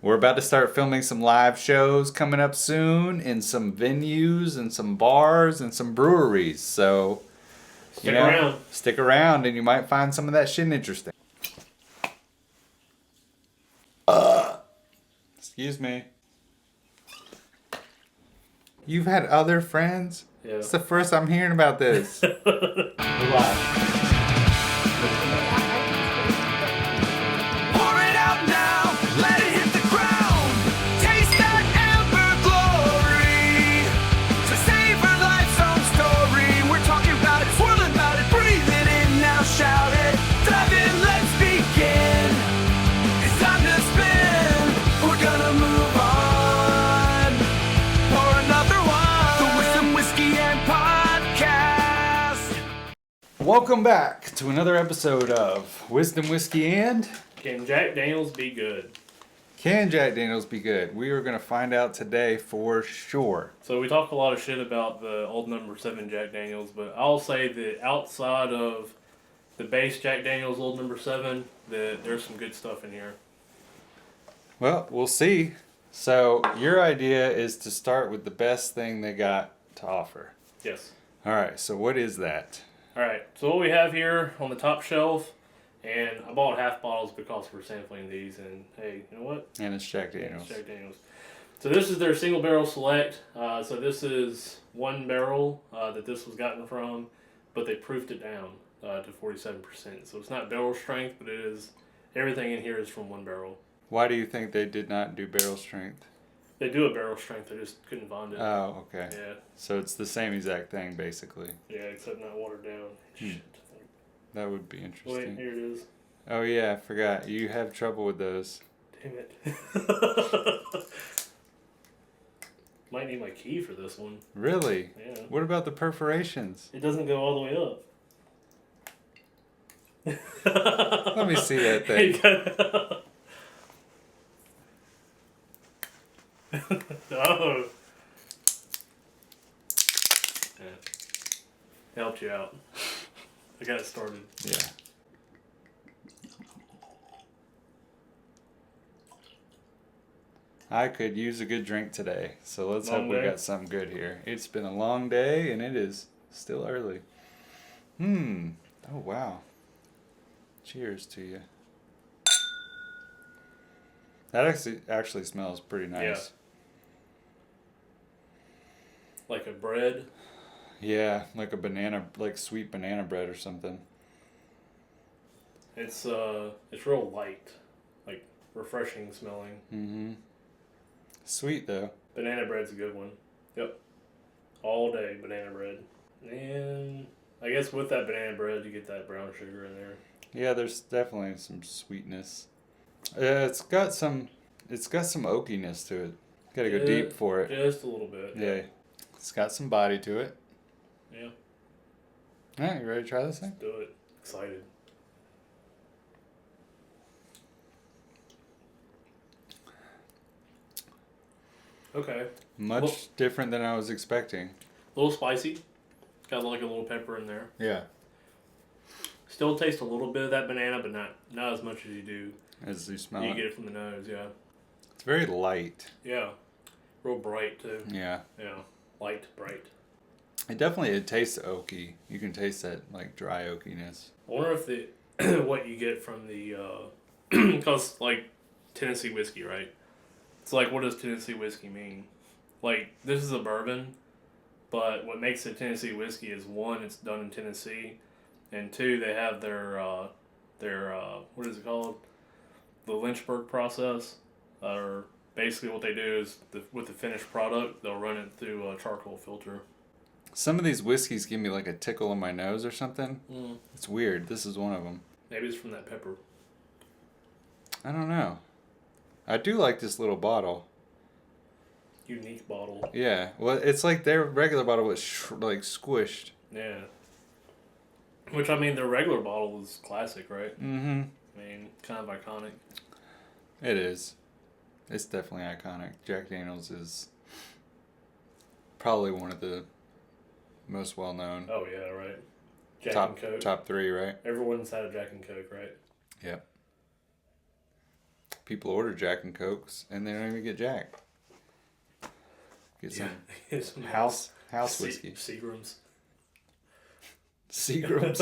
We're about to start filming some live shows coming up soon in some venues and some bars and some breweries. So, stick around and you might find some of that shit interesting. Excuse me. You've had other friends? Yeah. It's the first I'm hearing about this. Relax. Welcome back to another episode of Wisdom, Whiskey, and... Can Jack Daniels be good? Can Jack Daniels be good? We are going to find out today for sure. So we talk a lot of shit about the old number 7 Jack Daniels, but I'll say that outside of the base Jack Daniels old number 7, that there's some good stuff in here. Well, we'll see. So your idea is to start with the best thing they got to offer. Yes. All right, so what is that? Alright, so what we have here on the top shelf, and I bought half bottles because we're sampling these, and hey, you know what? And it's Jack Daniels. It's Jack Daniels. So this is their single barrel select. So this is one barrel that this was gotten from, but they proofed it down to 47%. So it's not barrel strength, but it is, everything in here is from one barrel. Why do you think they did not do barrel strength? They do a barrel strength, they just couldn't find it. Oh, okay. Yeah. So it's the same exact thing, basically. Yeah, except not watered down. Shit. That would be interesting. Wait, here it is. Oh yeah, I forgot. You have trouble with those. Damn it. Might need my key for this one. Really? Yeah. What about the perforations? It doesn't go all the way up. Let me see that thing. Oh. Yeah. Helped you out. I got it started. Yeah. I could use a good drink today, so let's hope we got something good here. It's been a long day, and it is still early. Oh, wow. Cheers to you. That actually smells pretty nice. Yeah. Like a bread? Yeah, like a banana, like sweet banana bread or something. It's real light, like refreshing smelling. Mm-hmm. Sweet though. Banana bread's a good one. Yep. All day banana bread. And I guess with that banana bread you get that brown sugar in there. Yeah, there's definitely some sweetness. It's got some oakiness to it. Got to go deep for it. Just a little bit. Yeah. It's got some body to it. Yeah. All right, you ready to try this thing? Let's do it. Excited. Okay. Much different than I was expecting. A little spicy. Got like a little pepper in there. Yeah. Still taste a little bit of that banana, but not as much as you do. As you smell You get it from the nose, yeah. It's very light. Yeah. Real bright too. Yeah. Yeah. Light, bright. It tastes oaky. You can taste that like dry oakiness. I wonder if what you get from the because like Tennessee whiskey, right? It's like, what does Tennessee whiskey mean? Like, this is a bourbon, but what makes it Tennessee whiskey is, one, it's done in Tennessee, and two, they have their what is it called? The Lynchburg process. Or basically what they do is, with the finished product, they'll run it through a charcoal filter. Some of these whiskeys give me like a tickle in my nose or something. Mm. It's weird. This is one of them. Maybe it's from that pepper. I don't know. I do like this little bottle. Unique bottle. Yeah. Well, it's like their regular bottle was like squished. Yeah. Which, I mean, their regular bottle is classic, right? Mm-hmm. I mean, kind of iconic. It is. It's definitely iconic. Jack Daniels is probably one of the most well-known. Oh, yeah, right. Jack and Coke. Top 3, right? Everyone's had a Jack and Coke, right? Yep. people order Jack and Cokes and they don't even get Jack. Get some house whiskey. Seagrams. Seagrams.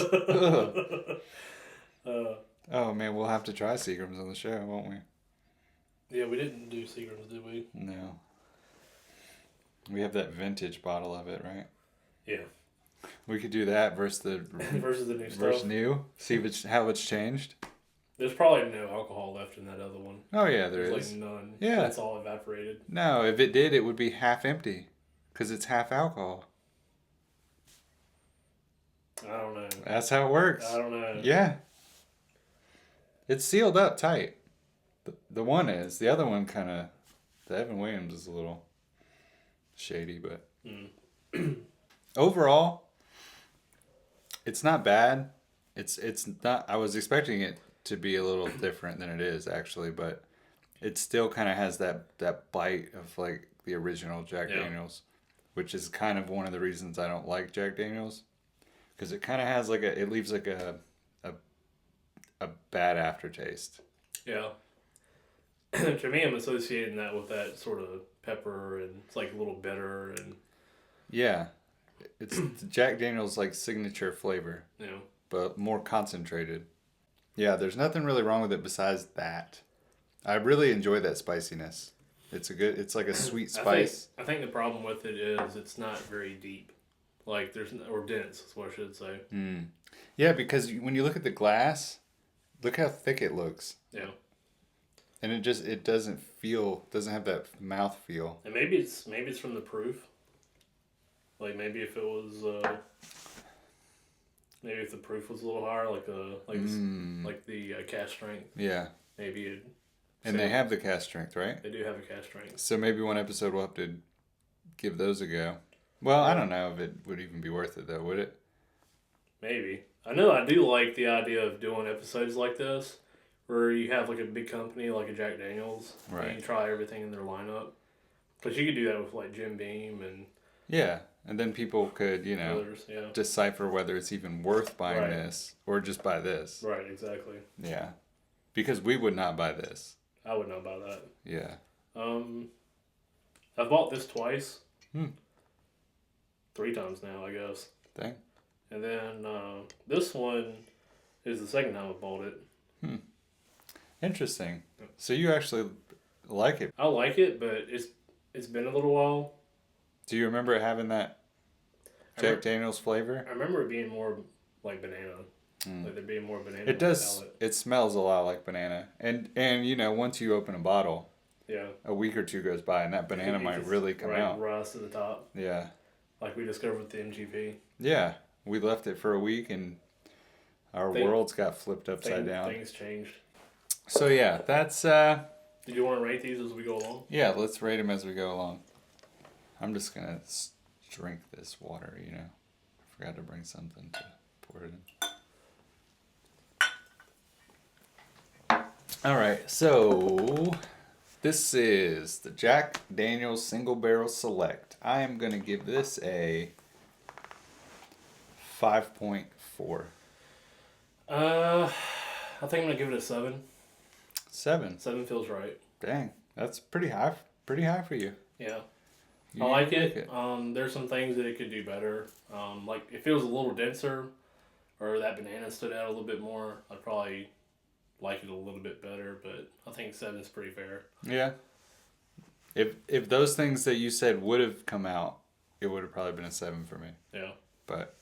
Oh man, we'll have to try Seagrams on the show, won't we? Yeah, we didn't do Seagrams, did we? No. We have that vintage bottle of it, right? Yeah. We could do that versus the new stuff. Versus new. See how it's changed. There's probably no alcohol left in that other one. Oh yeah, there's like none. Yeah, it's all evaporated. No, if it did, it would be half empty, because it's half alcohol. I don't know. That's how it works. I don't know. Yeah. It's sealed up tight. The one is. The other one kind of... The Evan Williams is a little shady, but... Overall, it's not bad. It's not... I was expecting it to be a little different than it is, actually, but it still kind of has that bite of, like, the original Jack Daniels, which is kind of one of the reasons I don't like Jack Daniels, because it kind of has, like, it leaves, like, a bad aftertaste. Yeah. To me, I'm associating that with that sort of pepper, and it's like a little bitter, and yeah, it's Jack Daniel's like signature flavor. Yeah. But more concentrated. Yeah, there's nothing really wrong with it besides that. I really enjoy that spiciness. It's like a sweet spice. I think the problem with it is it's not very deep. Like or dense is what I should say. Yeah, because when you look at the glass, look how thick it looks. Yeah. And it doesn't have that mouth feel. And maybe it's from the proof. Like maybe if it was maybe if the proof was a little higher, like the cast strength. Yeah. Maybe it. And they have the cast strength, right? They do have a cast strength. So maybe one episode we'll have to give those a go. Well, I don't know if it would even be worth it though, would it? Maybe. I know I do like the idea of doing episodes like this, where you have like a big company like a Jack Daniels, right, and you try everything in their lineup. Because you could do that with like Jim Beam and... Yeah, and then people could, others, decipher whether it's even worth buying this or just buy this. Right, exactly. Yeah. Because we would not buy this. I would not buy that. Yeah. I've bought this twice. 3 times now, I guess. Dang. And then this one is the second time I bought it. Interesting. So you actually like it? I like it, but it's been a little while. Do you remember it having that Jack Daniels flavor? I remember it being more like banana. Like there being more banana. It does. It smells a lot like banana. And once you open a bottle, a week or two goes by and that banana might really come out. Rise to the top. Yeah. Like we discovered with the MGP. Yeah. We left it for a week and our worlds got flipped upside down. Things changed. So yeah, that's... Did you want to rate these as we go along? Yeah, let's rate them as we go along. I'm just going to drink this water, I forgot to bring something to pour it in. All right, so this is the Jack Daniel's Single Barrel Select. I am going to give this a 5.4. I think I'm going to give it a 7. 7. 7 feels right. Dang, that's pretty high for you. Yeah. I like it. There's some things that it could do better. Like if it was a little denser or that banana stood out a little bit more, I'd probably like it a little bit better, but I think 7 is pretty fair. Yeah. If those things that you said would have come out, it would have probably been a 7 for me. Yeah. But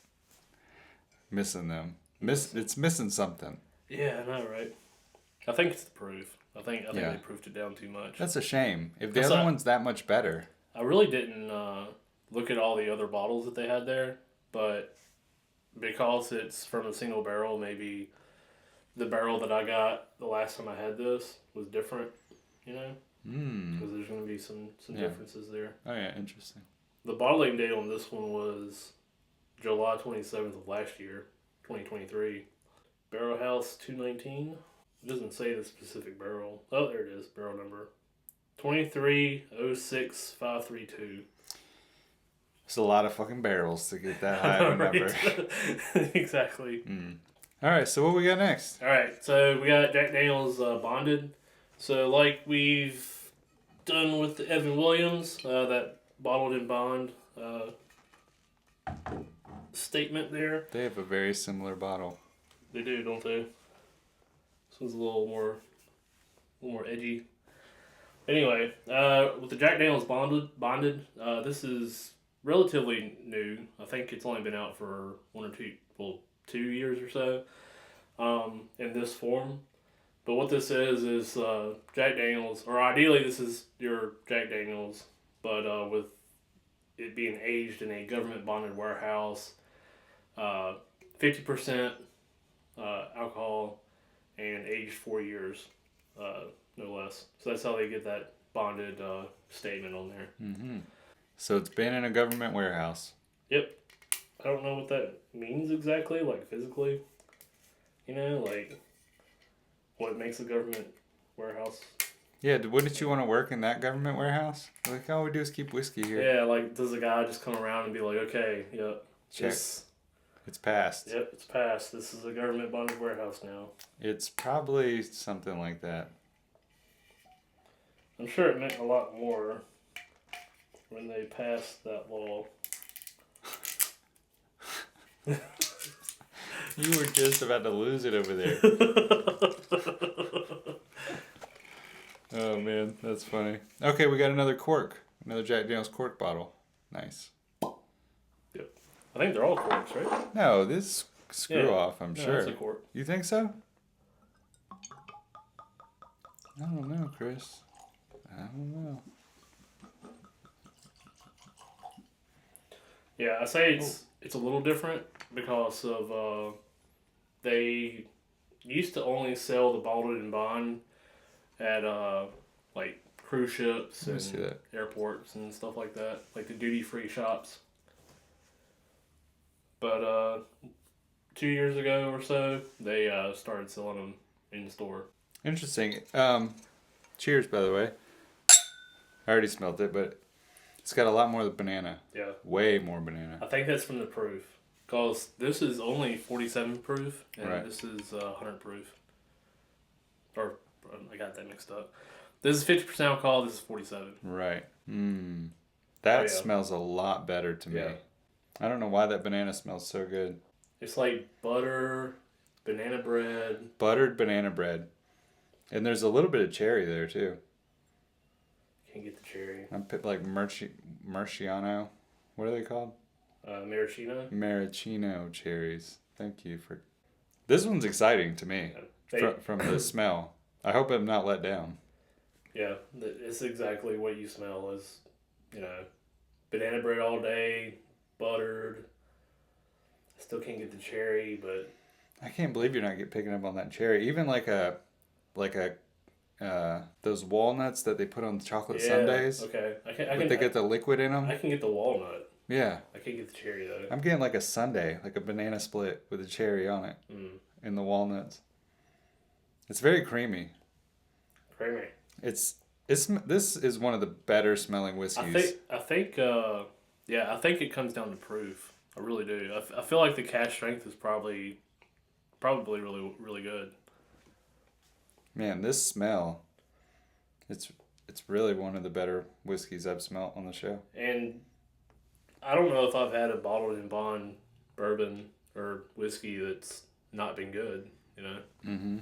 missing them. It's missing something. Yeah, I know, right? I think it's the proof. I think they proofed it down too much. That's a shame. If the other one's that much better. I really didn't look at all the other bottles that they had there, but because it's from a single barrel, maybe the barrel that I got the last time I had this was different, Because there's going to be some differences there. Oh, yeah, interesting. The bottling date on this one was July 27th of last year, 2023. Barrel House 219. It doesn't say the specific barrel. Oh, there it is, barrel number. 2306532. It's a lot of fucking barrels to get that high of a number. Exactly. All right, so what we got next? All right, so we got Jack Daniel's Bonded. So, like we've done with the Evan Williams, that bottled in bond statement there. They have a very similar bottle. They do, don't they? This one's a little more edgy. Anyway, with the Jack Daniel's bonded, this is relatively new. I think it's only been out for 2 years or so, in this form. But what this is Jack Daniel's, or ideally this is your Jack Daniel's, but with it being aged in a government bonded warehouse, 50% alcohol, and aged 4 years, no less. So that's how they get that bonded statement on there. Mm-hmm. So it's been in a government warehouse. Yep. I don't know what that means exactly, like physically. Like what makes a government warehouse. Yeah, wouldn't you want to work in that government warehouse? Like, all we do is keep whiskey here. Yeah, like, does a guy just come around and be like, okay, yep. Check. It's passed. Yep, it's passed. This is a government bonded warehouse now. It's probably something like that. I'm sure it meant a lot more when they passed that law. You were just about to lose it over there. Oh, man, that's funny. Okay, we got another cork. Another Jack Daniel's cork bottle. Nice. Yep. I think they're all corks, right? No, this screw off, I'm sure. It's a cork. You think so? I don't know, Chris. I don't know. Yeah, I say it's a little different because of they used to only sell the bottled in bond at like cruise ships and airports and stuff like that, like the duty free shops. But 2 years ago or so, they started selling them in the store. Interesting. Cheers, by the way. I already smelled it, but it's got a lot more banana. Yeah. Way more banana. I think that's from the proof. Because this is only 47 proof, and right. This is 100 proof. Or, I got that mixed up. This is 50% alcohol, this is 47. Right. That smells a lot better to me. I don't know why that banana smells so good. It's like butter, banana bread. Buttered banana bread. And there's a little bit of cherry there, too. Can't get the cherry. I'm like Murciano. What are they called? Maraschino? Maraschino cherries. Thank you for... This one's exciting to me. From the smell. I hope I'm not let down. Yeah, it's exactly what you smell is, banana bread all day, buttered. I still can't get the cherry, but... I can't believe you're not picking up on that cherry. Even like those walnuts that they put on the chocolate sundaes. Okay. They get the liquid in them. I can get the walnut. Yeah. I can't get the cherry though. I'm getting like a sundae, like a banana split with a cherry on it. In the walnuts. It's very creamy. Creamy. This is one of the better smelling whiskeys. I think it comes down to proof. I really do. I feel like the cask strength is probably really really good. Man, this smell, it's really one of the better whiskeys I've smelled on the show. And I don't know if I've had a bottled in bond bourbon or whiskey that's not been good, Mm-hmm.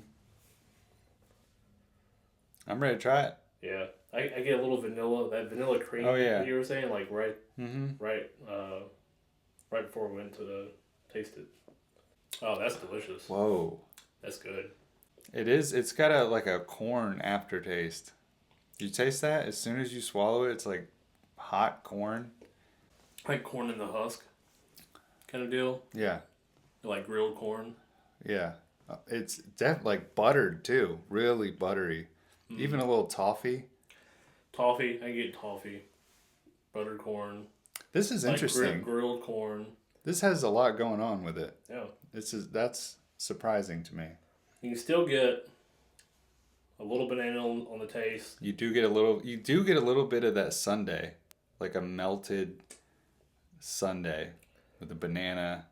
I'm ready to try it. Yeah. I get a little that vanilla cream that you were saying, like right before we went to taste it. Oh, that's delicious. Whoa. That's good. It is. It's got a corn aftertaste. You taste that? As soon as you swallow it, it's like hot corn. Like corn in the husk kind of deal. Yeah. Like grilled corn. Yeah. It's definitely like buttered too. Really buttery. Even a little toffee. Toffee. I get toffee. Buttered corn. This is interesting. Grilled corn. This has a lot going on with it. Yeah. That's surprising to me. You can still get a little banana on the taste. You do get a little bit of that sundae. Like a melted sundae with the banana,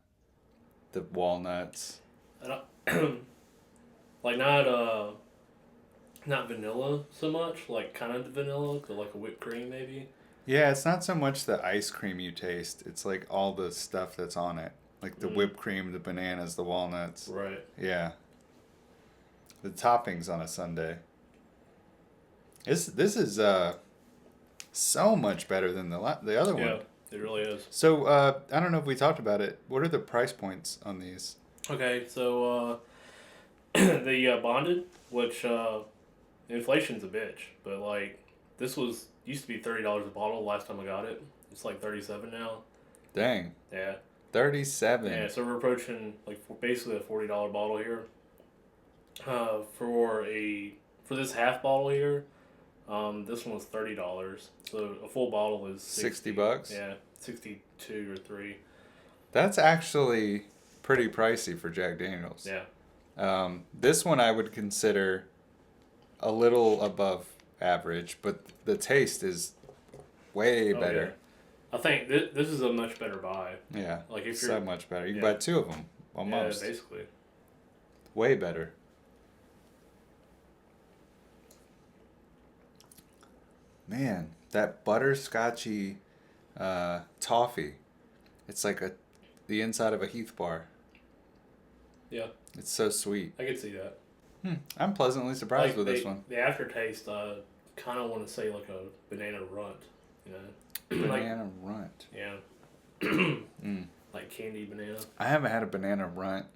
the walnuts. Like not not vanilla so much, like kind of vanilla, but like a whipped cream maybe. Yeah, it's not so much the ice cream you taste. It's like all the stuff that's on it. Like the whipped cream, the bananas, the walnuts. Right. Yeah. The toppings on a sundae. This is so much better than the other one. Yeah, it really is. So I don't know if we talked about it. What are the price points on these? Okay, so the bonded, which inflation's a bitch, but like this was used to be $30 a bottle last time I got it. It's like 37 now. Dang. Yeah. 37. Yeah, so we're approaching like basically a $40 bottle here. For this half bottle here, this one was $30. So a full bottle is 60 bucks? Yeah, 62 or 3. That's actually pretty pricey for Jack Daniels. Yeah. This one I would consider a little above average, but the taste is way better. Yeah. I think this is a much better buy. Yeah. Like if so much better. You can buy 2 of them almost. Yeah, basically. Way better. Man, that butterscotchy toffee. It's like the inside of a Heath bar. Yeah. It's so sweet. I could see that. I'm pleasantly surprised with this one. The aftertaste, kind of want to say like a banana runt, you know? Banana runt. Yeah. Like candy banana. I haven't had a banana runt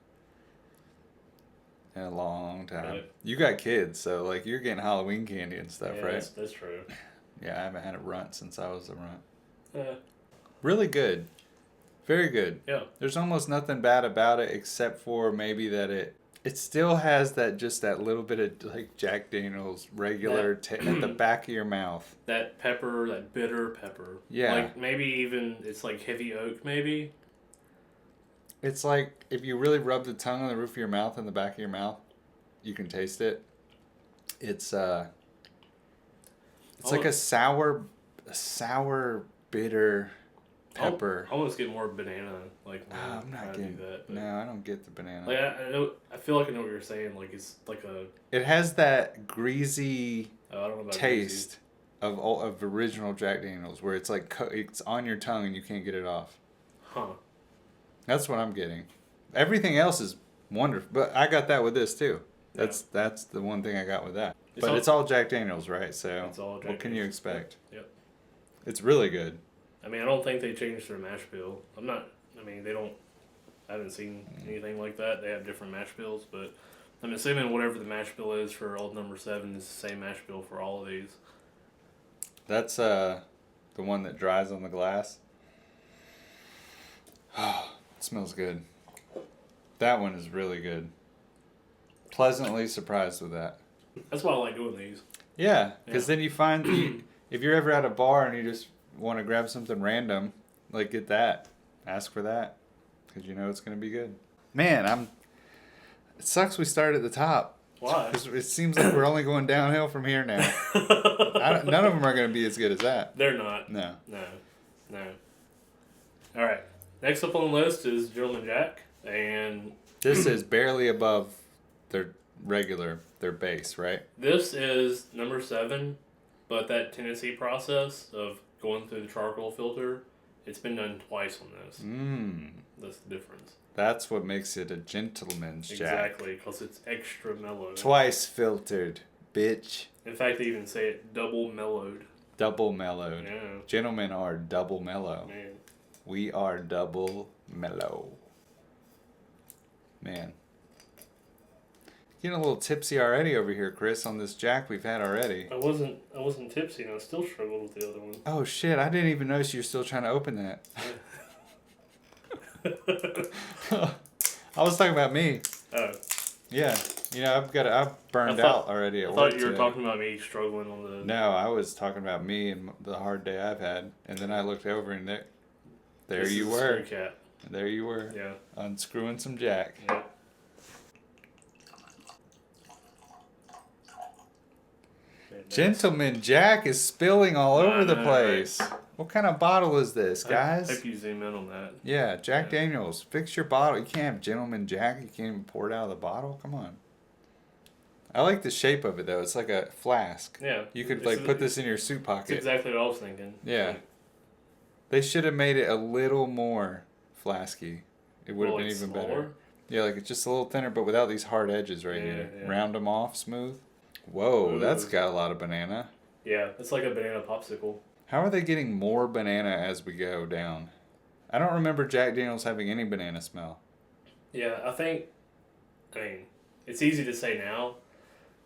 in a long time. Really? You got kids, so like you're getting Halloween candy and stuff, Yeah, right? that's true. Yeah, I haven't had a runt since I was a runt. Yeah. Really good. Very good. Yeah. There's almost nothing bad about it except for maybe that it still has that little bit of like Jack Daniels regular at the back of your mouth. That pepper, that bitter pepper. Yeah. Like maybe even it's like heavy oak maybe. It's like if you really rub the tongue on the roof of your mouth and the back of your mouth, you can taste it. It's like a sour bitter pepper. I almost get more banana. Like I'm not getting that. No, I don't get the banana. Like I know, I feel like I know what you're saying. Like it's like a. It has that greasy I don't know about taste of original Jack Daniels, where it's like it's on your tongue and you can't get it off. Huh. That's what I'm getting. Everything else is wonderful, but I got that with this too. That's the one thing I got with that. It's all Jack Daniels, right? So what can you expect? Yep. It's really good. I mean, I don't think they changed their mash bill. They don't. I haven't seen anything like that. They have different mash bills, but I'm assuming whatever the mash bill is for old number 7 is the same mash bill for all of these. That's the one that dries on the glass. Oh, it smells good. That one is really good. Pleasantly surprised with that. That's why I like doing these. Yeah, because then you find if you're ever at a bar and you just want to grab something random, like get that, ask for that, because you know it's gonna be good. Man, it sucks we started at the top. Why? Because it seems like we're only going downhill from here now. None of them are gonna be as good as that. They're not. No. All right. Next up on the list is Gentleman Jack, and this is barely above their base, right? This is number 7, but that Tennessee process of going through the charcoal filter, it's been done twice on this. That's the difference. That's what makes it a gentleman's Jack. Exactly, because it's extra mellow. Twice filtered, bitch. In fact, they even say it double mellowed. Double mellowed. Yeah. Gentlemen are double mellow. Man. We are double mellow. Man. Getting a little tipsy already over here, Chris, on this Jack we've had already. I wasn't tipsy, and I still struggled with the other one. Oh shit! I didn't even notice you're still trying to open that. I was talking about me. Oh. Yeah, I've burned out already at work. I thought you were talking about me struggling on the. No, I was talking about me and the hard day I've had, and then I looked over and there you were. Cat. There you were. Yeah. Unscrewing some Jack. Yeah. Gentleman Jack is spilling all over the place. Right? What kind of bottle is this, guys? I hope you zoom in on that. Yeah, Jack Daniels. Fix your bottle. You can't have Gentleman Jack. You can't even pour it out of the bottle. Come on. I like the shape of it though. It's like a flask. Yeah. You could like put this in your suit That's pocket. exactly what I was thinking. Yeah. They should have made it a little more flasky. It would have been even better. Yeah, like it's just a little thinner, but without these hard edges right here. Yeah. Round them off, smooth. Whoa, ooh, that's got a lot of banana. Yeah, it's like a banana popsicle. How are they getting more banana as we go down? I don't remember Jack Daniels having any banana smell. Yeah, I mean, it's easy to say now,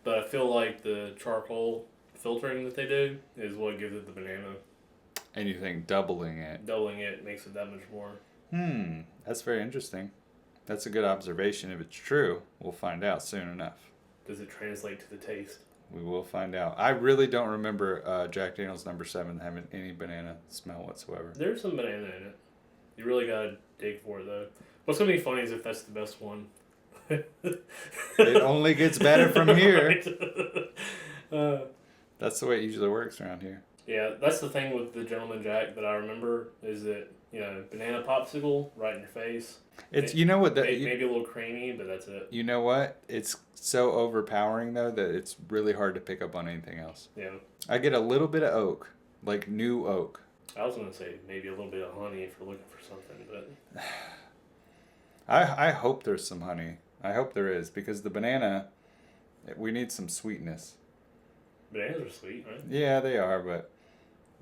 but I feel like the charcoal filtering that they do is what gives it the banana. And you think doubling it makes it that much more. That's very interesting. That's a good observation. If it's true, we'll find out soon enough. Does it translate to the taste? We will find out. I really don't remember Jack Daniels No. 7 having any banana smell whatsoever. There's some banana in it. You really gotta dig for it though. What's gonna be funny is if that's the best one. It only gets better from here. That's the way it usually works around here. Yeah, that's the thing with the Gentleman Jack that I remember is that, banana popsicle right in your face. It's you know what that maybe a little creamy, but that's it. You know what? It's so overpowering though that it's really hard to pick up on anything else. Yeah. I get a little bit of oak, like new oak. I was gonna say maybe a little bit of honey if you're looking for something, but I hope there's some honey. I hope there is because the banana, we need some sweetness. Bananas are sweet, right? Yeah, they are, but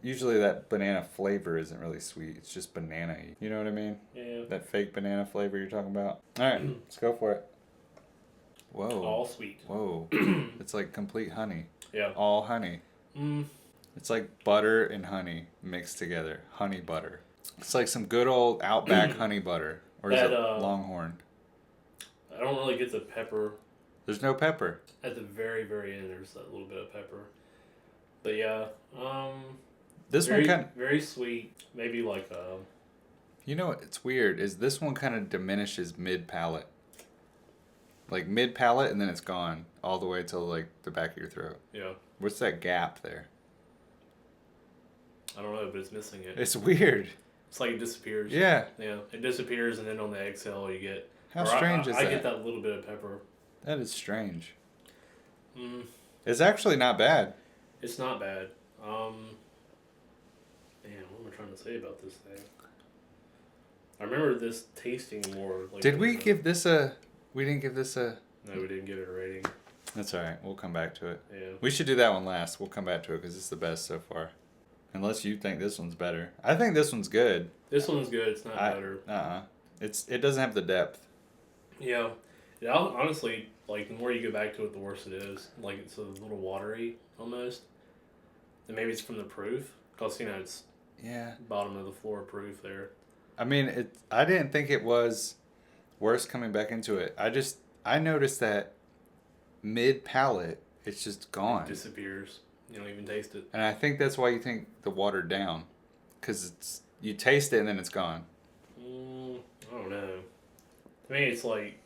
usually that banana flavor isn't really sweet. It's just banana-y. You know what I mean? Yeah. That fake banana flavor you're talking about. All right, let's go for it. Whoa. All sweet. Whoa. It's like complete honey. Yeah. All honey. It's like butter and honey mixed together. Honey butter. It's like some good old Outback honey butter. Or is it Longhorn? I don't really get the pepper. There's no pepper. At the very, very end, there's that little bit of pepper. But yeah, this very, one kind of very sweet. Maybe like a. You know what's weird is this one kind of diminishes mid palate. Like mid palate, and then it's gone all the way till like the back of your throat. Yeah. What's that gap there? I don't know, but it's missing it. It's weird. It's like it disappears. Yeah. Yeah, it disappears, and then on the exhale you get. How strange is that? I get that little bit of pepper. That is strange. It's actually not bad. It's not bad. Man, what am I trying to say about this thing? I remember this tasting more. Like Did we give this a? We didn't give this a. No, we didn't give it a rating. That's all right. We'll come back to it. Yeah. We should do that one last. We'll come back to it because it's the best so far. Unless you think this one's better. I think this one's good. This one's good. It's not better. It doesn't have the depth. Yeah. Yeah. Honestly, like the more you go back to it, the worse it is. Like it's a little watery almost. And maybe it's from the proof, cause it's bottom of the floor proof there. I mean, I didn't think it was worse coming back into it. I noticed that mid palate, it's just gone. It disappears. You don't even taste it. And I think that's why you think the watered down, because you taste it and then it's gone. I don't know. To me, it's like,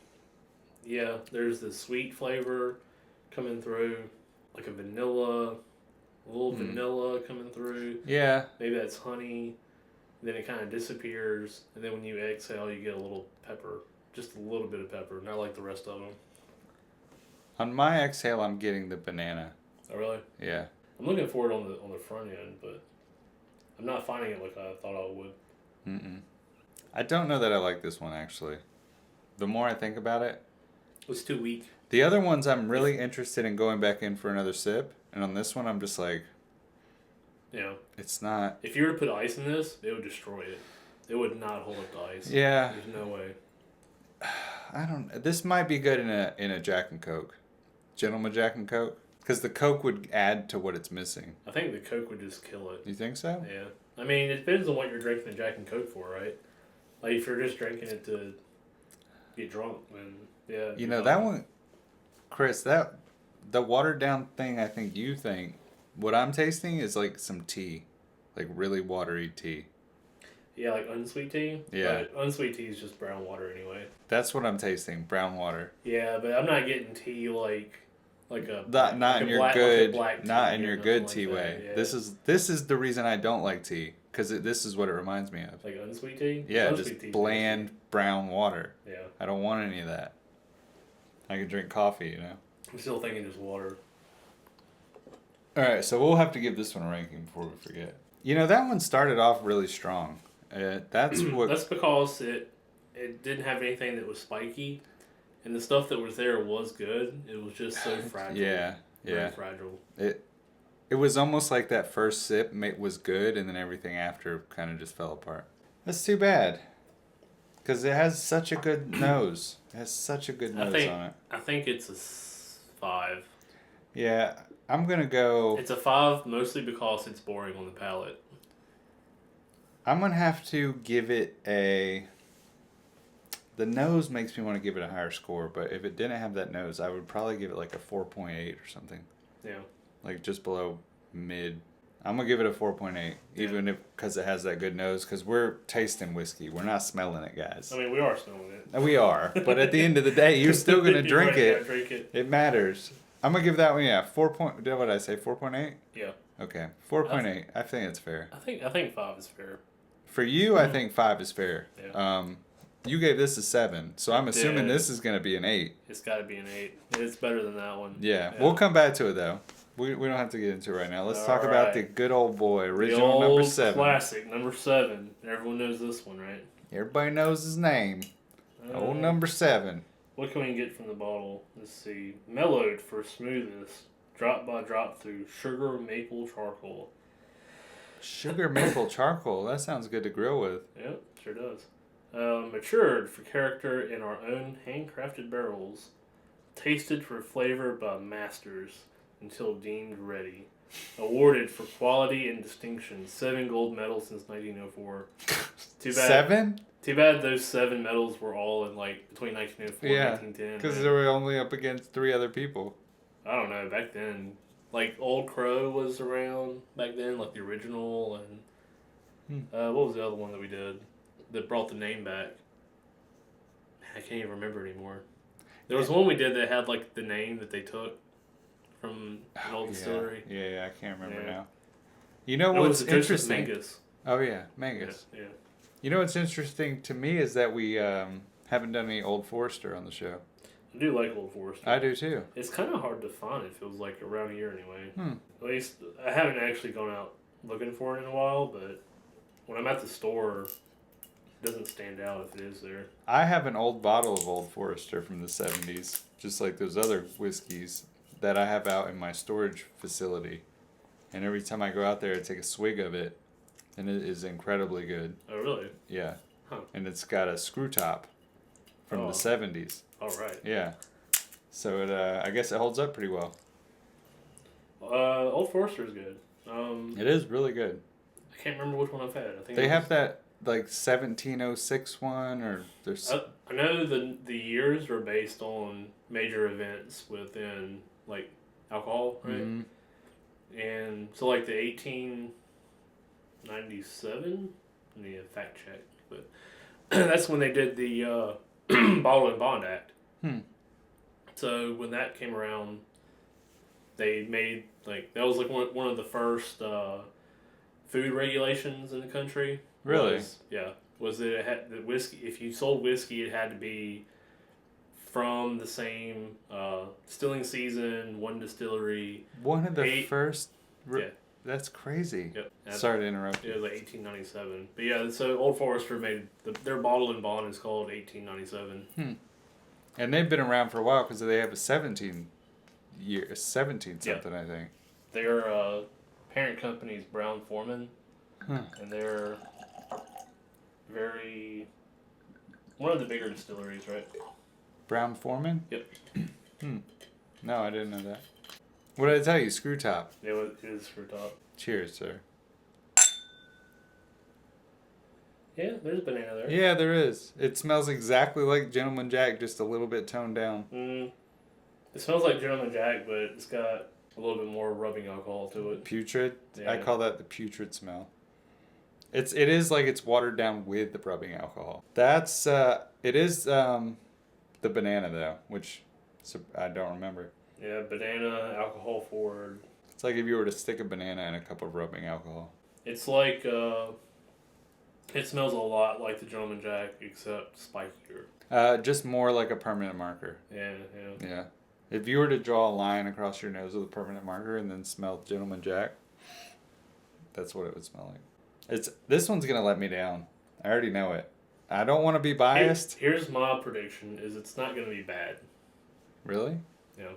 there's the sweet flavor coming through, like a little vanilla coming through. Yeah. Maybe that's honey. Then it kind of disappears, and then when you exhale, you get a little pepper, just a little bit of pepper, not like the rest of them. On my exhale, I'm getting the banana. Oh really? Yeah. I'm looking for it on the front end, but I'm not finding it like I thought I would. I don't know that I like this one actually. The more I think about it, it's too weak. The other ones I'm really interested in going back in for another sip, and on this one I'm just like, it's not. If you were to put ice in this, it would destroy it. It would not hold up to ice. Yeah. There's no way. I don't. This might be good in a Jack and Coke, Gentleman Jack and Coke, because the Coke would add to what it's missing. I think the Coke would just kill it. You think so? Yeah. I mean, it depends on what you're drinking the Jack and Coke for, right? Like if you're just drinking it to get drunk, then yeah. You know that one, Chris. The watered down thing. I think you think. What I'm tasting is like some tea, like really watery tea. Yeah, like unsweet tea. Yeah. But unsweet tea is just brown water anyway. That's what I'm tasting, brown water. Yeah, but I'm not getting tea like a not in your good not in your good like tea way. Yeah. This is the reason I don't like tea, because this is what it reminds me of. Like unsweet tea. Yeah, unsweet just bland brown water. Yeah. I don't want any of that. I could drink coffee, I'm still thinking just water. All right, so we'll have to give this one a ranking before we forget. You know, that one started off really strong. That's what. That's because it didn't have anything that was spiky, and the stuff that was there was good. It was just so fragile. Yeah. Very fragile. It was almost like that first sip was good, and then everything after kind of just fell apart. That's too bad. Because it has such a good nose. It has such a good nose on it. I think it's a 5. Yeah, I'm going to go... It's a 5 mostly because it's boring on the palate. I'm going to have to give it a... The nose makes me want to give it a higher score, but if it didn't have that nose, I would probably give it like a 4.8 or something. Yeah. Like just below mid. I'm going to give it a 4.8, even if because it has that good nose, because we're tasting whiskey. We're not smelling it, guys. I mean, we are smelling it. We are, but at the end of the day, you're still going to drink right, it. Yeah, drink it. It matters. I'm going to give that one, 4 point... What did I say, 4.8? Yeah. Okay, 4.8. I think it's fair. I think 5 is fair. For you, I think 5 is fair. Yeah. You gave this a 7, so I'm assuming this is going to be an 8. It's got to be an 8. It's better than that one. Yeah, we'll come back to it, though. We don't have to get into it right now. Let's talk about the good old boy, original the old number 7. Classic, number 7. Everyone knows this one, right? Everybody knows his name. Old number 7. What can we get from the bottle? Let's see. Mellowed for smoothness. Drop by drop through sugar maple charcoal. Sugar maple charcoal. That sounds good to grill with. Yep, sure does. Matured for character in our own handcrafted barrels. Tasted for flavor by masters until deemed ready. Awarded for quality and distinction. 7 gold medals since 1904. Too bad. 7? Too bad those 7 medals were all in like between 1904 and 1910. Because they were only up against 3 other people. I don't know, back then. Like Old Crow was around back then, like the original, and what was the other one that we did that brought the name back? I can't even remember anymore. There was one we did that had like the name that they took from an old distillery. Yeah, I can't remember now. You know what's interesting? Mangus. Oh yeah, Mangus. Yeah. You know what's interesting to me is that we haven't done any Old Forester on the show. I do like Old Forester. I do too. It's kind of hard to find. It feels like around here anyway. At least I haven't actually gone out looking for it in a while, but when I'm at the store, it doesn't stand out if it is there. I have an old bottle of Old Forester from the 70s, just like those other whiskeys that I have out in my storage facility. And every time I go out there, I take a swig of it, and it is incredibly good. Oh, really? Yeah. Huh. And it's got a screw top from the 70s. All right. Yeah. So it, I guess it holds up pretty well. Old Forester is good. It is really good. I can't remember which one I've had. I think they have that like 1706 one, or there's. I know the years are based on major events within like alcohol, right? Mm-hmm. And so like the 1897, I need a fact check, but that's when they did the Bottle and Bond Act. So when that came around, they made like that was like one of the first food regulations in the country. Really? Was that it had the whiskey? If you sold whiskey, it had to be from the same distilling season, one distillery. One of the first. Yeah. That's crazy. Yep. Sorry to interrupt you. It was like 1897. But yeah, so Old Forester made their bottle and bond is called 1897. And they've been around for a while because they have a 17 something, I think. Their parent company is Brown Forman, and they're one of the bigger distilleries, right? Brown Forman? Yep. No, I didn't know that. What did I tell you? Screw top. Yeah, it is screw top. Cheers, sir. Yeah, there's banana there. Yeah, there is. It smells exactly like Gentleman Jack, just a little bit toned down. It smells like Gentleman Jack, but it's got a little bit more rubbing alcohol to it. Putrid? Yeah. I call that the putrid smell. It is like it's watered down with the rubbing alcohol. That's, it is the banana though, which I don't remember. Yeah, banana, alcohol forward. It's like if you were to stick a banana in a cup of rubbing alcohol. It's like, it smells a lot like the Gentleman Jack, except spicier. Just more like a permanent marker. Yeah. If you were to draw a line across your nose with a permanent marker and then smell Gentleman Jack, that's what it would smell like. This one's gonna let me down. I already know it. I don't want to be biased. Here's my prediction: is it's not gonna be bad. Really? Yeah.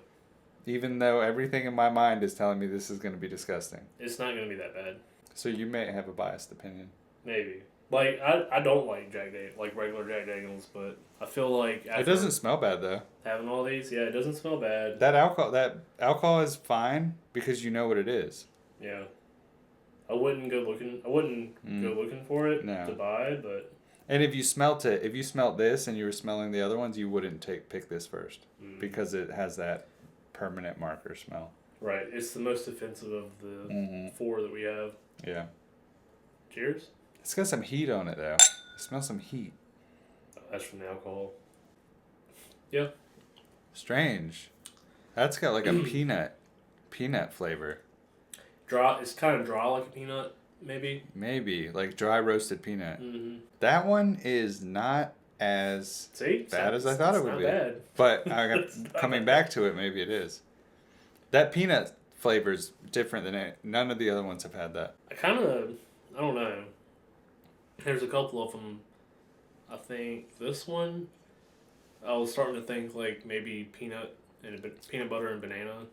Even though everything in my mind is telling me this is gonna be disgusting. It's not gonna be that bad. So you may have a biased opinion. Maybe. Like I don't like regular Jack Daniels, but I feel like It doesn't smell bad though. Having all these, yeah, it doesn't smell bad. That alcohol is fine because you know what it is. Yeah. I wouldn't go looking for it to buy, but. And if you smelt this and you were smelling the other ones, you wouldn't pick this first because it has that permanent marker smell. Right. It's the most offensive of the 4 that we have. Yeah. Cheers. It's got some heat on it though. I smell some heat. Oh, that's from the alcohol. Yeah. Strange. That's got like a peanut flavor. Dry. It's kind of dry like a peanut, maybe. Maybe like dry roasted peanut. Mm-hmm. That one is not as bad as I thought it would be. Bad. But coming back to it, maybe it is. That peanut flavor is different than it. None of the other ones have had that. I don't know. There's a couple of them. I think this one, I was starting to think like maybe peanut butter and banana,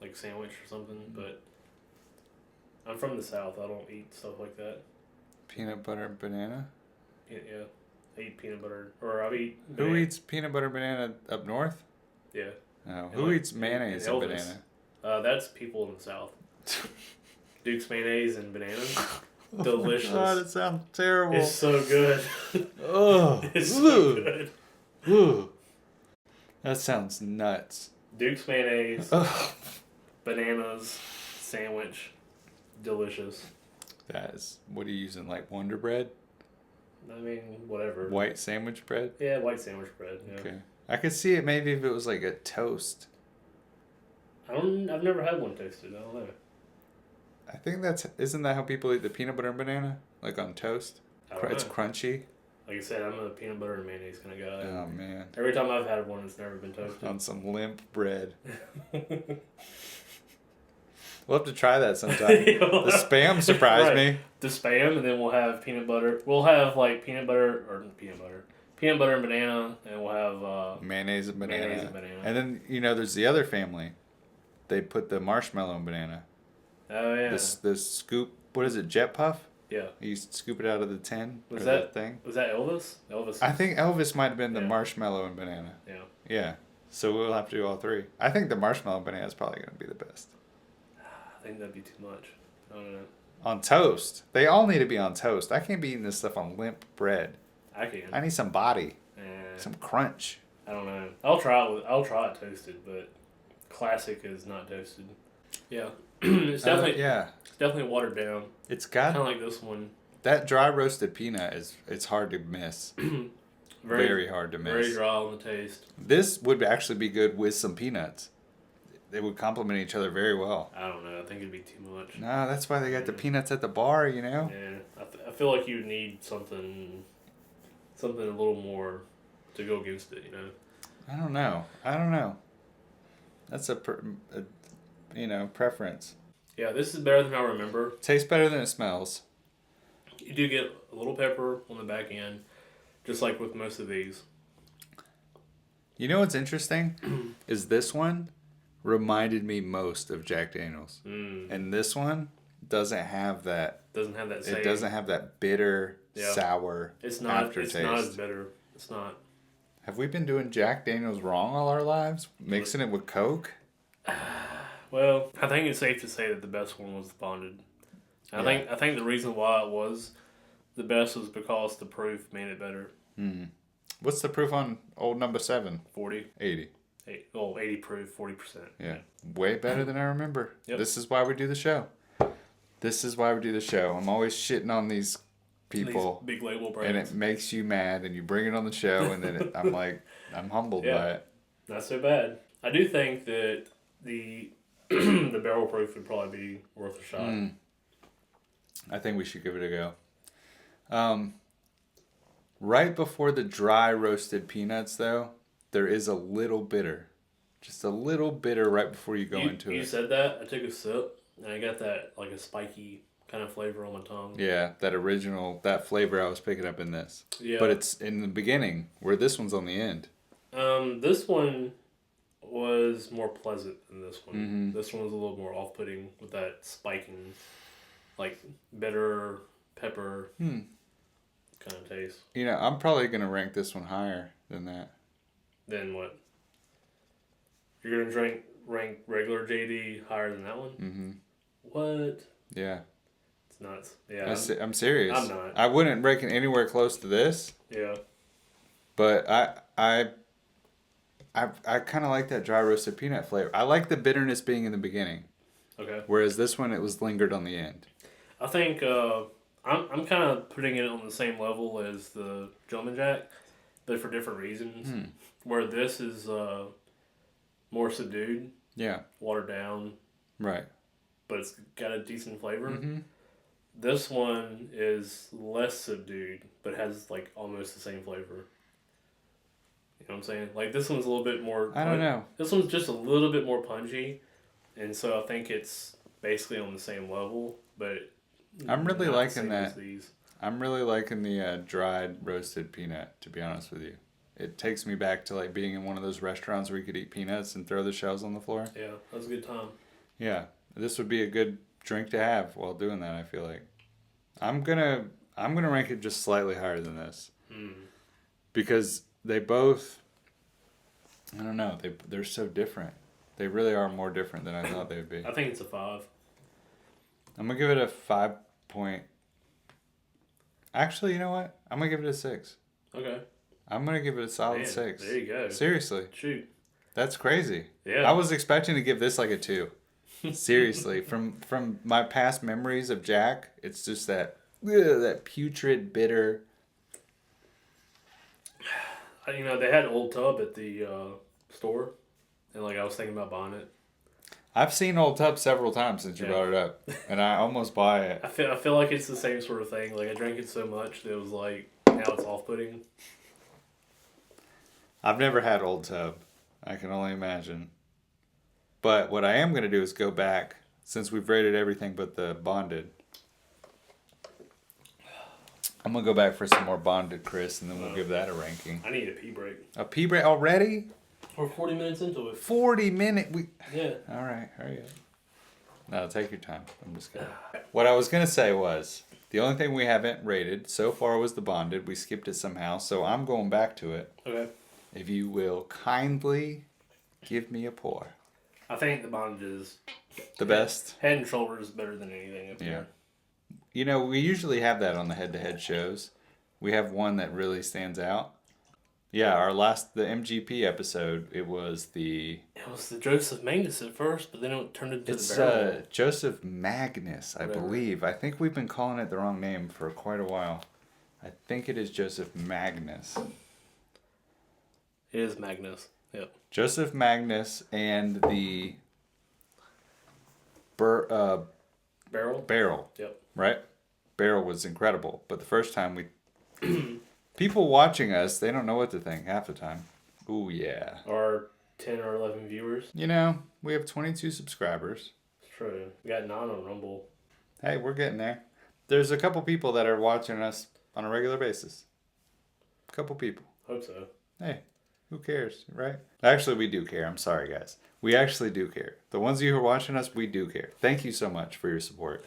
like sandwich or something. But I'm from the South. I don't eat stuff like that. Peanut butter and banana? Yeah. I eat peanut butter, or I eat. Who eats peanut butter banana up north? Yeah. Oh, who eats mayonnaise and banana? That's people in the South. Duke's mayonnaise and banana. Delicious. God, it sounds terrible. It's so good. Oh, it's so good. Ooh. That sounds nuts. Duke's mayonnaise, bananas, sandwich, delicious. What are you using, like Wonder Bread? I mean, whatever. White sandwich bread? Yeah, white sandwich bread. Yeah. Okay. I could see it maybe if it was like a toast. I've never had one toasted. I don't know. I think isn't that how people eat the peanut butter and banana? Like on toast? It's crunchy. Like I said, I'm a peanut butter and mayonnaise kind of guy. Oh, man. Every time I've had one, it's never been toasted. On some limp bread. We'll have to try that sometime. The Spam surprised me. The Spam, and then we'll have peanut butter. We'll have like peanut butter and banana, and we'll have mayonnaise and banana. And then, there's the other family. They put the marshmallow and banana. Oh, yeah. The scoop, what is it, Jet Puff? Yeah. You scoop it out of the tin? Was that Elvis? I think Elvis might have been the marshmallow and banana. Yeah. Yeah. So we'll have to do all 3. I think the marshmallow and banana is probably going to be the best. I think that'd be too much. I don't know. On toast. They all need to be on toast. I can't be eating this stuff on limp bread. I can. I need some body. Some crunch. I don't know. I'll try it toasted, but classic is not toasted. Yeah. It's definitely watered down. It's got kind of like this one. That dry roasted peanut it's hard to miss. Very hard to miss. Very dry on the taste. This would actually be good with some peanuts. They would complement each other very well. I don't know. I think it'd be too much. No, that's why they got the peanuts at the bar, Yeah, I feel like you need something a little more to go against it. I don't know. That's a preference. Yeah, this is better than I remember. Tastes better than it smells. You do get a little pepper on the back end, just like with most of these. You know what's interesting? Is this one reminded me most of Jack Daniels. And this one doesn't have that. Doesn't have that same. It doesn't have that bitter, sour aftertaste. It's not as bitter. It's not. Have we been doing Jack Daniels wrong all our lives? Mixing it with Coke? Well, I think it's safe to say that the best one was the bonded. I think the reason why it was the best was because the proof made it better. What's the proof on old number 7? 40. 80. 80 proof, 40%. Yeah. Way better than I remember. Yep. This is why we do the show. I'm always shitting on these people. These big label brands. And it makes you mad, and you bring it on the show, and then I'm humbled by it. Not so bad. I do think that the the barrel proof would probably be worth a shot. I think we should give it a go. Right before the dry roasted peanuts, though, there is a little bitter. Just a little bitter right before you go into it. You said that. I took a sip, and I got that, like, a spiky kind of flavor on my tongue. Yeah, that flavor I was picking up in this. Yeah. But it's in the beginning, where this one's on the end. This one was more pleasant than this one. Mm-hmm. This one was a little more off-putting with that spiking, like, bitter pepper kind of taste. You know, I'm probably going to rank this one higher than that. Then what? You're going to rank regular JD higher than that one? Mm-hmm. What? Yeah. It's nuts. Yeah. I'm serious. I'm not. I wouldn't rank it anywhere close to this. Yeah. But I kind of like that dry roasted peanut flavor. I like the bitterness being in the beginning. Okay. Whereas this one, it was lingered on the end. I think I'm kind of putting it on the same level as the Gentleman Jack, but for different reasons. Where this is more subdued. Yeah. Watered down. Right. But it's got a decent flavor. Mm-hmm. This one is less subdued, but has like almost the same flavor. You know what I'm saying? Like this one's a little bit more. I don't know. This one's just a little bit more punchy, and so I think it's basically on the same level. But I'm really liking that. I'm really liking the dried roasted peanut. To be honest with you, it takes me back to like being in one of those restaurants where you could eat peanuts and throw the shells on the floor. Yeah, that was a good time. Yeah, this would be a good drink to have while doing that. I feel like I'm gonna rank it just slightly higher than this because they both. I don't know. They're so different. They really are more different than I thought they would be. I think it's a 5. I'm gonna give it a 5 point. Actually, you know what? I'm gonna give it a 6. Okay. I'm gonna give it a solid 6. There you go. Seriously. Shoot. That's crazy. Yeah. I was expecting to give this like a 2. Seriously, from my past memories of Jack, it's just that putrid, bitter. You know, they had Old Tub at the store, and like I was thinking about buying it. I've seen Old Tub several times since you brought it up, and I almost buy it. I feel like it's the same sort of thing. Like I drank it so much that it was like now it's off-putting. I've never had Old Tub. I can only imagine. But what I am going to do is go back, since we've rated everything but the bonded. I'm going to go back for some more bonded, Chris, and then we'll give that a ranking. I need a pee break. A pee break already? We're 40 minutes into it. 40 minutes? Yeah. All right, hurry up. No, take your time. I'm just kidding. What I was going to say was, the only thing we haven't rated so far was the bonded. We skipped it somehow, so I'm going back to it. Okay. If you will kindly give me a pour. I think the bonded is the best. Head and shoulders better than anything up here. You know, we usually have that on the head-to-head shows. We have one that really stands out. Yeah, the MGP episode, it was the Joseph Magnus at first, but then it turned into the barrel. It's Joseph Magnus, I believe. I think we've been calling it the wrong name for quite a while. I think it is Joseph Magnus. It is Magnus, yep. Joseph Magnus and the Barrel. Yep. Right? Barrel was incredible, but the first time people watching us, they don't know what to think half the time. Ooh, yeah. Our 10 or 11 viewers. You know, we have 22 subscribers. It's true. We got 9 on Rumble. Hey, we're getting there. There's a couple people that are watching us on a regular basis. A couple people. Hope so. Hey, who cares, right? Actually, we do care. I'm sorry, guys. We actually do care. The ones of you who are watching us, we do care. Thank you so much for your support.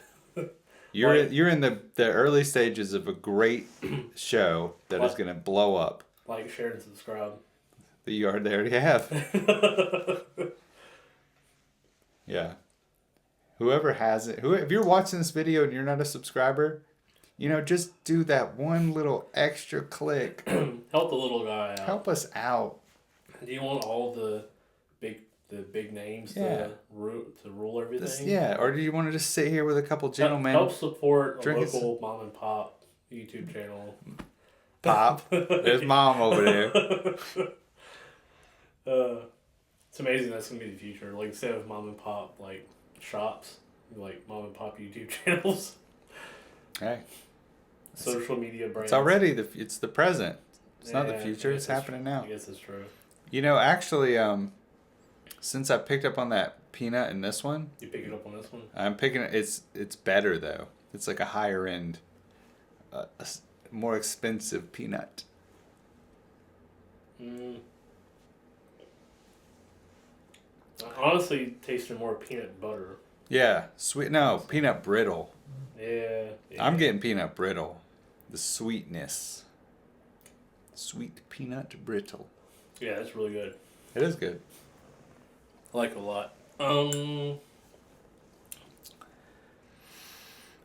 You're in the early stages of a great show that is going to blow up. Like, share, and subscribe. They already have. Yeah. Whoever has it, if you're watching this video and you're not a subscriber, you know, just do that one little extra click. Help the little guy out. Help us out. Do you want all the big names to rule everything? Or do you want to just sit here with a couple gentlemen? Help support a local mom and pop YouTube channel. Pop. There's mom over there. It's amazing that's gonna be the future. Like instead of mom and pop like shops, like mom and pop YouTube channels. Hey. Social media brands. It's already it's the present. It's not the future. It's happening now. I guess it's true. You know, actually, Since I picked up on that peanut in this one. You pick it up on this one? I'm picking it. It's better, though. It's like a higher end, more expensive peanut. I honestly tasted more peanut butter. Yeah, sweet. No, peanut brittle. Yeah. I'm getting peanut brittle. The sweetness. Sweet peanut brittle. Yeah, it's really good. It is good. I like it a lot.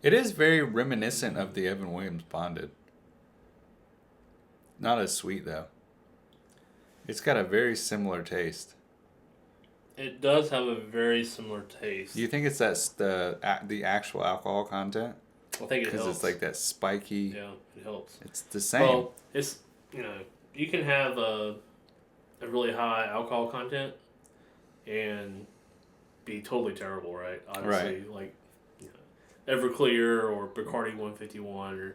It is very reminiscent of the Evan Williams Bonded. Not as sweet, though. It's got a very similar taste. It does have a very similar taste. Do you think it's the actual alcohol content? I think it helps. Because it's like that spiky. Yeah, it helps. It's the same. Well, it's, you can have a really high alcohol content and be totally terrible, right? Obviously, like Everclear or Bacardi 151 or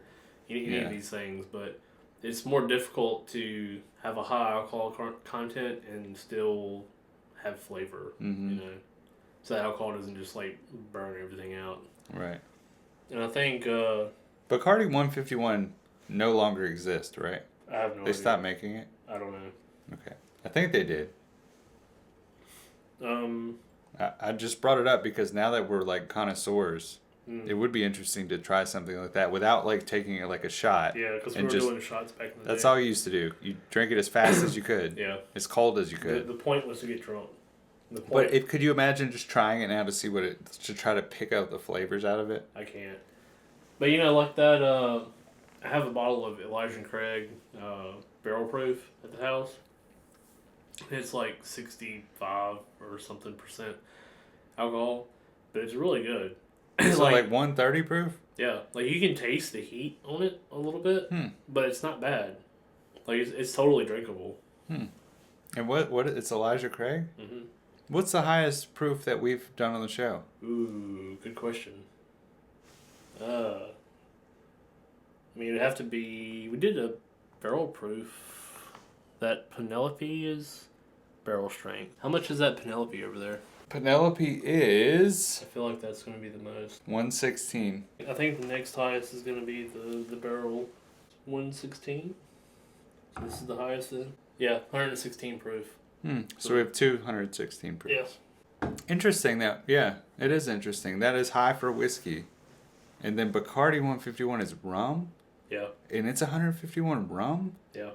any of these things, but it's more difficult to have a high alcohol content and still have flavor, so the alcohol doesn't just like burn everything out. Right. And I think Bacardi 151 no longer exists, right? I have no idea. They stopped making it? I don't know. Okay. I think they did. I just brought it up because now that we're like connoisseurs, it would be interesting to try something like that without like taking it like a shot. Yeah, because we were doing shots back in the day. That's all you used to do. You drink it as fast as you could. Yeah. As cold as you could. The point was to get drunk. But could you imagine just trying it now to see to try to pick out the flavors out of it? I can't. But like that, I have a bottle of Elijah and Craig barrel proof at the house. It's like 65 or something % alcohol, but it's really good. It's like 130 proof? Yeah, like you can taste the heat on it a little bit, but it's not bad. Like it's totally drinkable. And what it's Elijah Craig? Mm-hmm. What's the highest proof that we've done on the show? Ooh, good question. I mean, it'd have to be. We did a barrel proof. That Penelope is barrel strength. How much is that Penelope over there? Penelope is. I feel like that's going to be the most. 116. I think the next highest is going to be the barrel 116. So this is the highest then? Yeah, 116 proof. So we have 216 proof. Yes. Interesting that, it is interesting. That is high for whiskey. And then Bacardi 151 is rum? Yeah. And it's 151 rum? Yeah.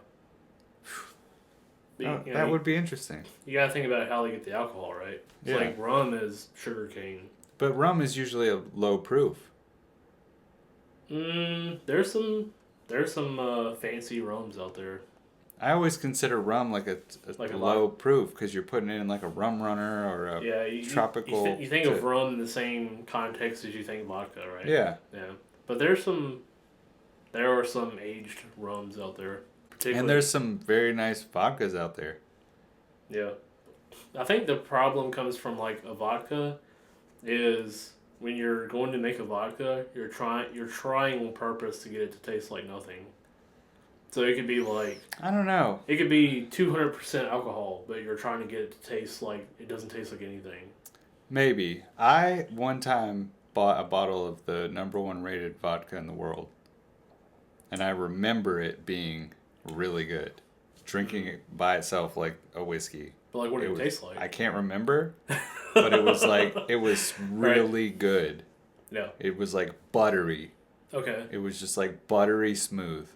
That would be interesting. You gotta think about how they get the alcohol, right? It's like rum is sugarcane. But rum is usually a low proof. There's some fancy rums out there. I always consider rum like a low proof because you're putting it in like a rum runner or a tropical. You think of rum in the same context as you think vodka, right? Yeah. Yeah. But there are some aged rums out there. And there's some very nice vodkas out there. Yeah. I think the problem comes from like a vodka is when you're going to make a vodka, you're trying on purpose to get it to taste like nothing. So it could be like, I don't know. It could be 200% alcohol, but you're trying to get it to taste like it doesn't taste like anything. Maybe. I one time bought a bottle of the #1 rated vodka in the world. And I remember it being really good. Drinking it by itself like a whiskey. But like what did it taste like? I can't remember. But it was really good. Yeah. It was like buttery. Okay. It was just like buttery smooth.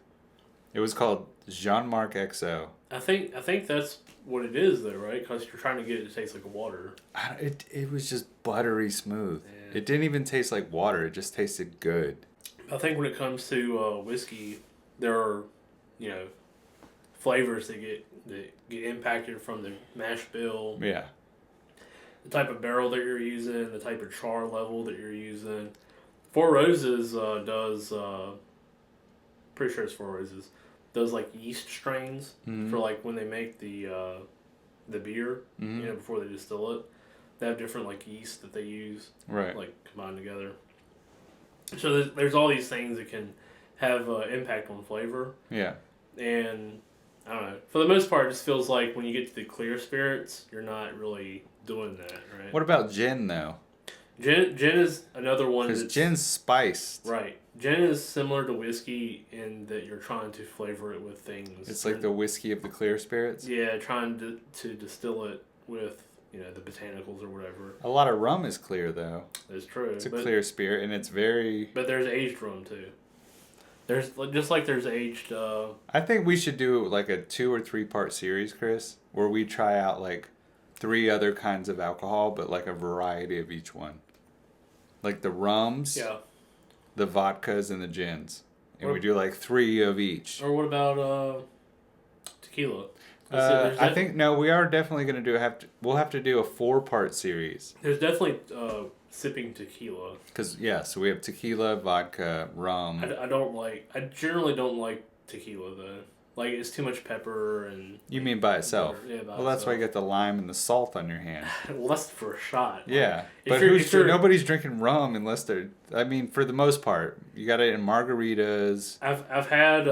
It was called Jean-Marc XO. I think that's what it is though, right? Because you're trying to get it to taste like water. It was just buttery smooth. Yeah. It didn't even taste like water. It just tasted good. I think when it comes to whiskey, there are, flavors that get impacted from the mash bill. Yeah. The type of barrel that you're using, the type of char level that you're using. Four Roses does, pretty sure it's Four Roses, does like yeast strains for like when they make the beer, before they distill it. They have different like yeast that they use, right? Like combined together. So there's all these things that can have impact on flavor. Yeah. And I don't know. For the most part, it just feels like when you get to the clear spirits, you're not really doing that, right? What about gin though? Gin is another one. Because gin's spiced. Right. Gin is similar to whiskey in that you're trying to flavor it with things. It's like the whiskey of the clear spirits. Yeah, trying to distill it with the botanicals or whatever. A lot of rum is clear though. It's true. It's a clear spirit, and it's very. But there's aged rum too. There's just like there's aged. I think we should do like a 2 or 3 part series, Chris, where we try out like 3 other kinds of alcohol, but like a variety of each one. Like the rums, the vodkas, and the gins. And we do like 3 of each. Or what about tequila? I think we are definitely going to we'll have to do a 4-part series. There's definitely sipping tequila. So we have tequila, vodka, rum. I generally don't like tequila though. Like it's too much pepper and. You mean by itself? Yeah, by that's why you get the lime and the salt on your hand. Well, that's for a shot. Yeah, but nobody's drinking rum unless they're. I mean, for the most part, you got it in margaritas. I've had.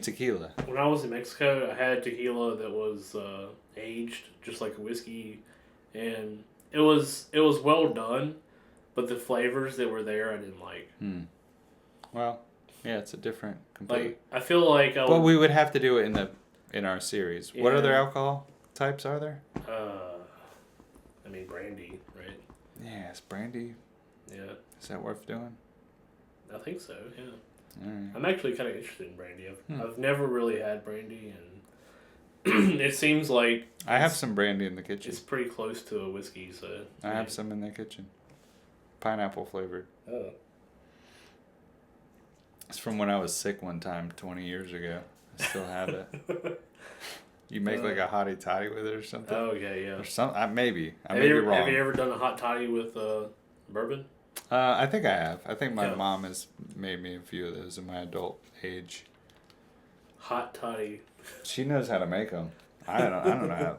Tequila. When I was in Mexico, I had tequila that was aged just like a whiskey, and it was well done, but the flavors that were there I didn't like. Well. Yeah, it's a different. Completely. Like I feel like. But we would have to do it in our series. Yeah. What other alcohol types are there? Brandy, right? Yeah, is brandy. Yeah. Is that worth doing? I think so. Yeah. All right. I'm actually kind of interested in brandy. I've never really had brandy, and it seems like I have some brandy in the kitchen. It's pretty close to a whiskey, so. I have some in the kitchen. Pineapple flavored. Oh. It's from when I was sick one time 20 years ago. I still have it. You make like a hottie toddy with it or something? Oh, okay, yeah. Or some, maybe. I may be wrong. Have you ever done a hot toddy with bourbon? I think I have. I think my mom has made me a few of those in my adult age. Hot toddy. She knows how to make them. I don't know how.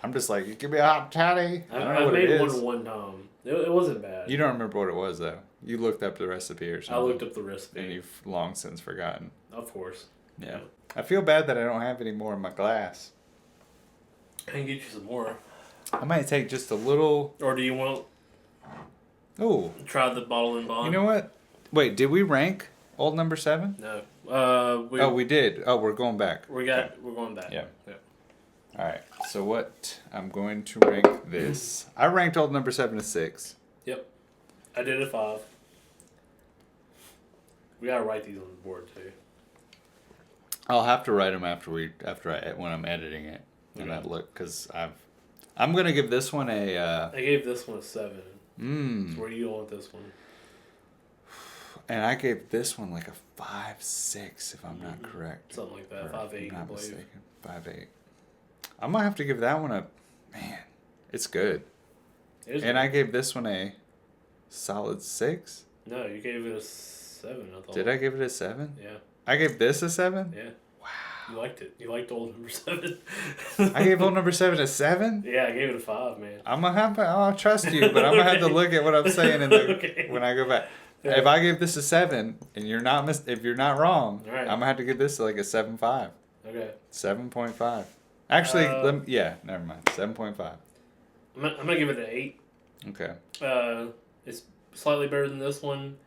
I'm just like, give me a hot toddy. I made one time. It wasn't bad. You don't remember what it was though. You looked up the recipe or something. I looked up the recipe. And you've long since forgotten. Of course. Yeah. I feel bad that I don't have any more in my glass. I can get you some more. I might take just a little. Or do you want? Oh. Try the bottle and bond. You know what? Wait, did we rank Old Number 7? No. We did. Oh, we're going back. We're going back. Yeah. All right. So what? I'm going to rank this. I ranked Old Number 7 a 6. Yep. I did a 5. We gotta write these on the board too. I'll have to write them when I'm editing it, and I look because I'm gonna give this one a. I gave this one a 7. So where do you go with this one? And I gave this one like a 5.6 if I'm not correct. Something like that. 5.8. Not mistaken. 5.8. I'm gonna have to give that one a. Man, it's good. It is. And I gave this one a solid 6. No, you gave it a 7. I thought. Did I give it a 7? Yeah. I gave this a 7? Yeah. Wow. You liked it. You liked Old Number 7. I gave Old Number 7 a 7? Yeah, I gave it a 5, man. I'll trust you, but I'm gonna have to look at what I'm saying when I go back. Yeah. If I give this a 7 and if you're not wrong, right. I'm gonna have to give this like a 7.5. Okay. 7.5. Actually, never mind. 7.5. I'm gonna give it an 8. Okay. It's slightly better than this one,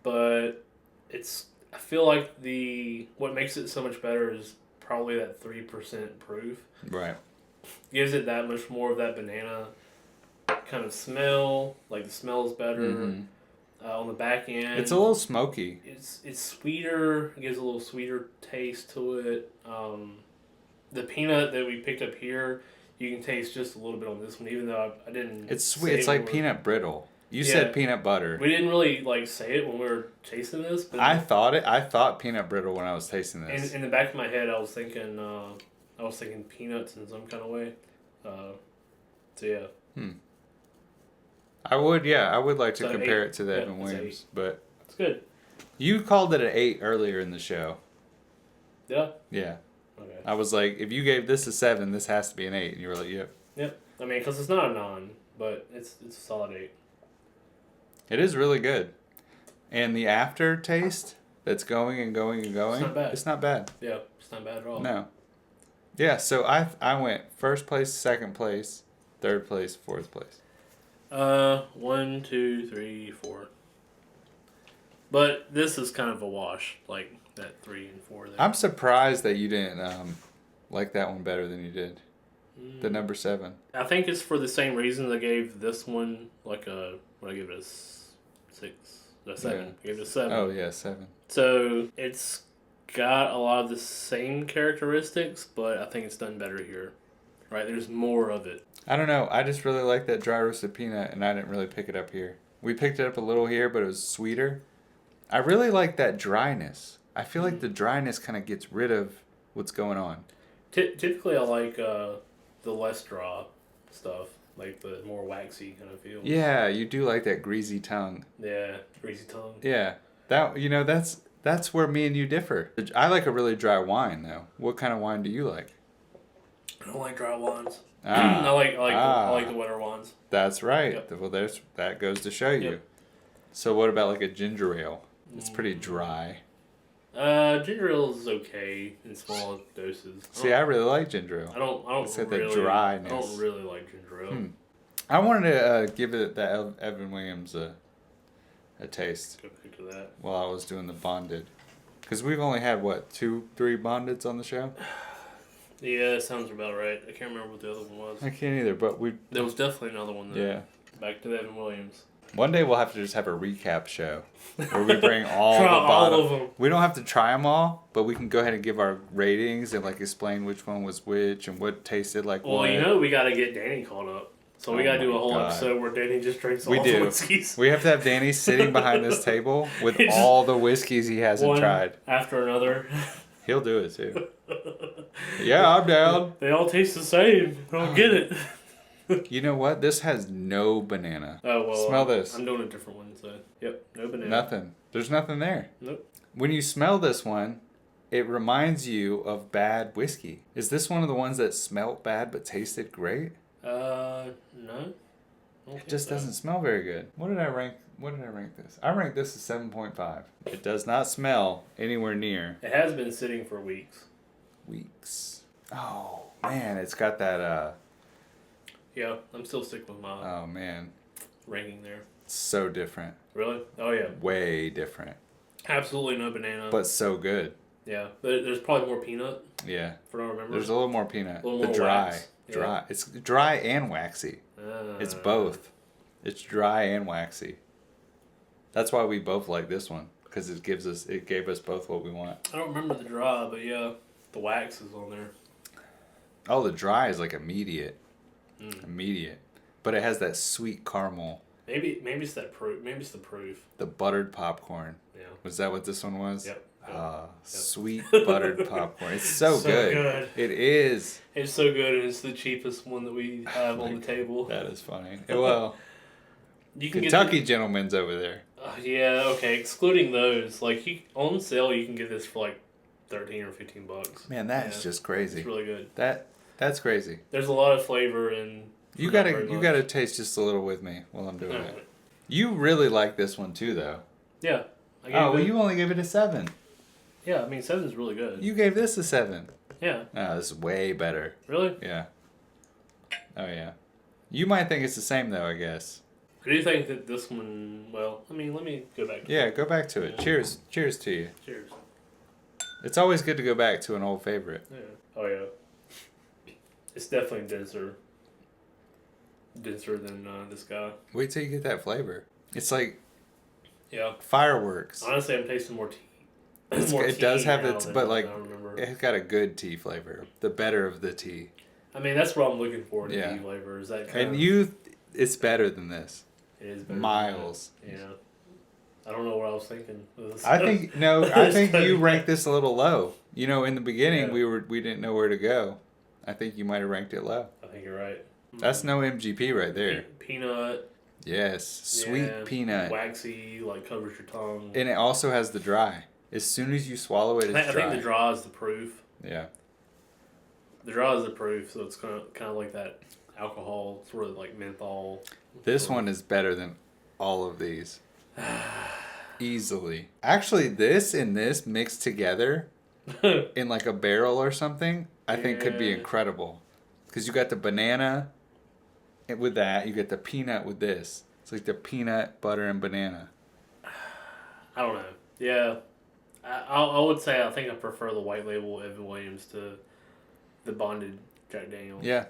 but I feel like what makes it so much better is probably that 3% proof. Right. Gives it that much more of that banana kind of smell. Like the smell is better. Mm-hmm. On the back end, it's a little smoky. It's sweeter. It gives a little sweeter taste to it. The peanut that we picked up here, you can taste just a little bit on this one, even though I didn't. It's sweet. It's like peanut brittle. You said peanut butter. We didn't really say it when we were tasting this. But I thought peanut brittle when I was tasting this. In the back of my head, I was thinking peanuts in some kind of way. So yeah. I would like to compare it to the Evan Williams, but it's good. You called it an 8 earlier in the show. Yeah. Yeah. Okay. I was like, if you gave this a 7, this has to be an 8, and you were like, yep. Yep. I mean, because it's not a 9, but it's a solid 8. It is really good, and the aftertaste that's going and going and going. It's not bad. It's not bad. Yeah, it's not bad at all. No. Yeah. So I went first place, second place, Third place, fourth place. 1, 2, 3, 4. But this is kind of a wash, like that 3 and 4 there. I'm surprised that you didn't like that one better than you did. The number 7. I think it's for the same reason I gave this one like a. What I give it a 6, a 7. Yeah. I gave it a 7. Oh yeah, 7. So it's got a lot of the same characteristics, but I think it's done better here. Right? There's more of it. I don't know. I just really like that dry roasted peanut, and I didn't really pick it up here. We picked it up a little here, but it was sweeter. I really like that dryness. I feel like the dryness kind of gets rid of what's going on. Typically, I like the less dry stuff, like the more waxy kind of feel. Yeah, you do like that greasy tongue. Yeah, greasy tongue. Yeah, that's where me and you differ. I like a really dry wine though. What kind of wine do you like? I don't like dry wines. Ah, I like the wetter wines. That's right. Yep. Well, that goes to show you. Yep. So what about like a ginger ale? It's pretty dry. Ginger ale is okay in small doses. See, I really like ginger ale. I don't It's got really. that dryness. I don't really like ginger ale. I wanted to give it that Evan Williams a taste Go back to that. while I was doing the bonded, because we've only had what 2, 3 bondeds on the show. Yeah, that sounds about right. I can't remember what the other one was. I can't either, but we. There was definitely another one there. Yeah. Back to Evan Williams. One day we'll have to just have a recap show where we bring all Try the all bottles. of them. We don't have to try them all, but we can go ahead and give our ratings and like explain which one was which and what tasted like Well, what. we got to get Danny caught up. So we Oh got to do my a whole God. episode where Danny just drinks all We the do. whiskeys. We have to have Danny sitting behind this table with It's all the whiskeys he hasn't one tried. after another. He'll do it too. Yeah, I'm down. They all taste the same. I don't get it. You know what? This has no banana. Oh, well. Smell this. I'm doing a different one, so. Yep, no banana. Nothing. There's nothing there. Nope. When you smell this one, it reminds you of bad whiskey. Is this one of the ones that smelt bad but tasted great? No. It just doesn't smell very good. What did I rank this? I ranked this as 7.5. It does not smell anywhere near It has been sitting for weeks. weeks. Oh, man, it's got that Yeah, I'm still sticking with my oh man, ranking there. it's so different. Really? Oh, yeah. Way different. Absolutely no banana. But so good. Yeah, there's probably more peanut, Yeah. if I don't remember. There's a little more peanut. A little The more dry. wax. Yeah. Dry. It's dry and waxy. It's both. It's dry and waxy. That's why we both like this one, because it gave us both what we want. I don't remember the dry, but yeah, the wax is on there. Oh, the dry is like immediate. Immediate. But it has that sweet caramel. Maybe it's that proof. Maybe it's the proof. The buttered popcorn. Yeah. Was that what this one was? Yep. Sweet buttered popcorn. It's so good. It is. It's so good, and it's the cheapest one that we have on the table. That is funny. Well, You can Kentucky gentlemen's over there. Yeah, okay. Excluding those, like on sale, you can get this for like $13 or $15. Man, that's just crazy. It's really good. That's crazy. There's a lot of flavor and. You gotta taste just a little with me while I'm doing it. You really like this one too, though. Yeah. You only gave it a 7. Yeah, I mean 7's really good. You gave this a 7. Yeah. No, this is way better. Really? Yeah. Oh yeah. You might think it's the same though, I guess. I do think that this one. Well, I mean, let me go back. Go back to it. Cheers to you. Cheers. It's always good to go back to an old favorite. Yeah. Oh yeah. It's definitely denser. Denser than this guy. Wait till you get that flavor. It's like Yeah. fireworks. Honestly, I'm tasting more tea. It does have it, but like it's got a good tea flavor. The better of the tea. I mean, that's what I'm looking for in tea flavor. Is that kind of, it's better than this. It is better. Miles. Yeah. I don't know what I was thinking. I think you ranked this a little low. You know, in the beginning we didn't know where to go. I think you might have ranked it low. I think you're right. That's no MGP right there. Peanut. Yes, sweet peanut. Waxy, like covers your tongue. And it also has the dry. As soon as you swallow it, it's dry. I think the dry is the proof. Yeah. The dry is the proof, so it's kind of like that alcohol, sort of like menthol. This one is better than all of these. Easily. Actually, this and this mixed together in like a barrel or something, I think could be incredible. Because you got the banana, with that. You get the peanut with this. It's like the peanut, butter, and banana. I don't know. Yeah. I would say I think I prefer the white label Evan Williams to the bonded Jack Daniels. Yeah.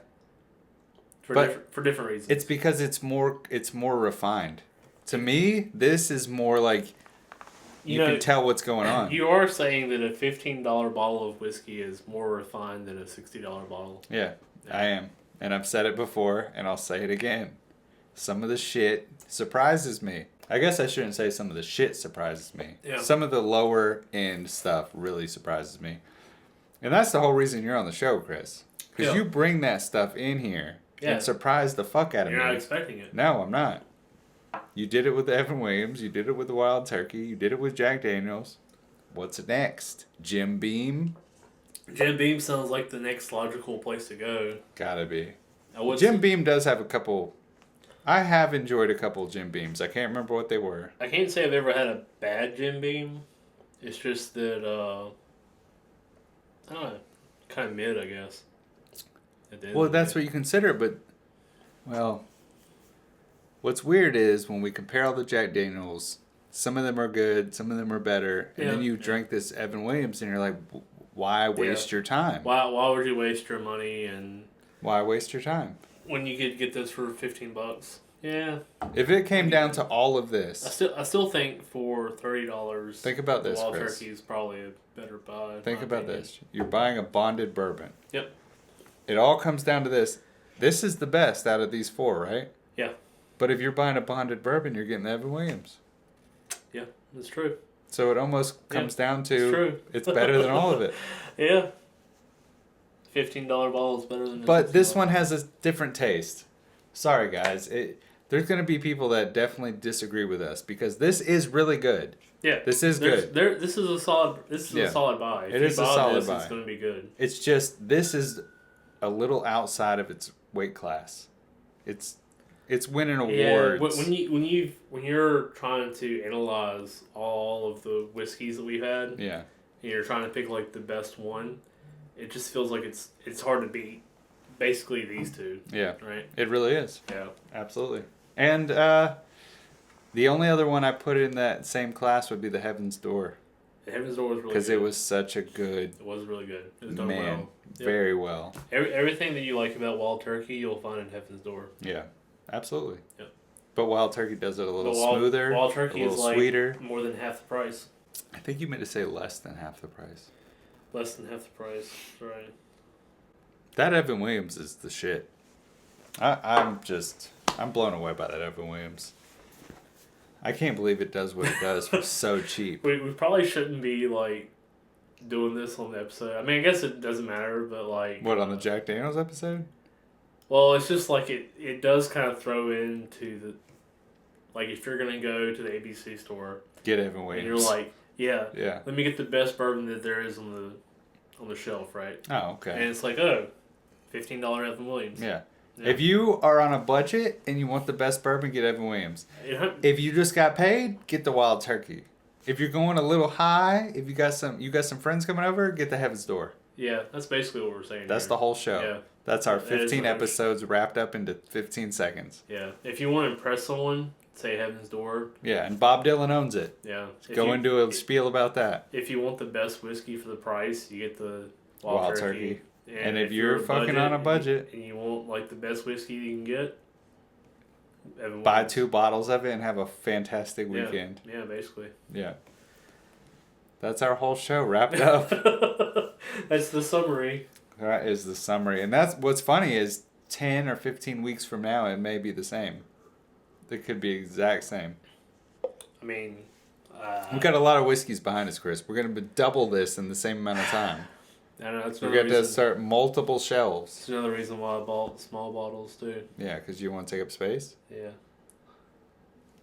For different reasons. It's because it's more refined. To me, this is more like you can tell what's going on. You are saying that a $15 bottle of whiskey is more refined than a $60 bottle. Yeah, I am. And I've said it before, and I'll say it again. Some of the shit surprises me. I guess I shouldn't say some of the shit surprises me. Yeah. Some of the lower end stuff really surprises me. And that's the whole reason you're on the show, Chris. Because you bring that stuff in here and surprise the fuck out of me. You're not expecting it. No, I'm not. You did it with the Evan Williams. You did it with the Wild Turkey. You did it with Jack Daniels. What's next? Jim Beam? Jim Beam sounds like the next logical place to go. Gotta be. Jim Beam does have a couple... I have enjoyed a couple Jim Beams. I can't remember what they were. I can't say I've ever had a bad Jim Beam. It's just that, I don't know, kind of mid, I guess. Well, that's what you consider, but, well, what's weird is when we compare all the Jack Daniels, some of them are good, some of them are better, and then you drink this Evan Williams and you're like, why waste your time? Why would you waste your money and... Why waste your time? When you could get this for $15. Yeah. If it came down to all of this... I still think for $30... Think about this, Wild Chris. Turkey is probably a better buy. Think about this. You're buying a bonded bourbon. Yep. It all comes down to this. This is the best out of these four, right? Yeah. But if you're buying a bonded bourbon, you're getting Evan Williams. Yeah, that's true. So it almost comes down to... It's true. It's better than all of it. Yeah. $15 bottle is better than... But this one has a different taste. Sorry, guys. There's going to be people that definitely disagree with us because this is really good. Yeah. This is good. This is a solid buy. It is a solid buy. It's going to be good. It's just, this is a little outside of its weight class. It's winning awards. When you're trying to analyze all of the whiskeys that we've had, and you're trying to pick like the best one, it just feels like it's hard to beat. Basically, these two. Yeah. Right. It really is. Yeah. Absolutely. And the only other one I put in that same class would be the Heaven's Door. The Heaven's Door was really good. Because it was such a good... It was really good. It was done well. Very well. Everything that you like about Wild Turkey, you'll find in Heaven's Door. Yeah. Absolutely. Yep. But Wild Turkey does it a little smoother. Wild Turkey a little is like sweeter. More than half the price. I think you meant to say less than half the price. Less than half the price. That's right. That Evan Williams is the shit. I'm blown away by that Evan Williams. I can't believe it does what it does for so cheap. We probably shouldn't be like doing this on the episode. I mean, I guess it doesn't matter, but like... What, on the Jack Daniels episode? Well, it's just like it does kind of throw into the... Like, if you're going to go to the ABC store... Get Evan Williams. And you're like, yeah, let me get the best bourbon that there is on the shelf, right? Oh, okay. And it's like, $15 Evan Williams. Yeah. If you are on a budget and you want the best bourbon, get Evan Williams. Yeah. If you just got paid, get the Wild Turkey. If you're going a little high, if you got some friends coming over, get the Heaven's Door. Yeah, that's basically what we're saying. That's the whole show. Yeah. That's our 15 episodes wrapped up into 15 seconds. Yeah. If you want to impress someone, say Heaven's Door. Yeah, and Bob Dylan owns it. Yeah. Go into a spiel about that. If you want the best whiskey for the price, you get the Wild Turkey. And if you're fucking on a budget and you want like the best whiskey you can get, buy 2 bottles of it and have a fantastic weekend. Yeah, basically. Yeah. That's our whole show wrapped up. That's the summary. That is the summary. And that's what's funny is 10 or 15 weeks from now it may be the same. It could be exact same. I mean, we've got a lot of whiskeys behind us, Chris. We're going to double this in the same amount of time. I know, that's we're going to start multiple shelves. That's another reason why I bought small bottles too. Yeah, because you want to take up space? Yeah.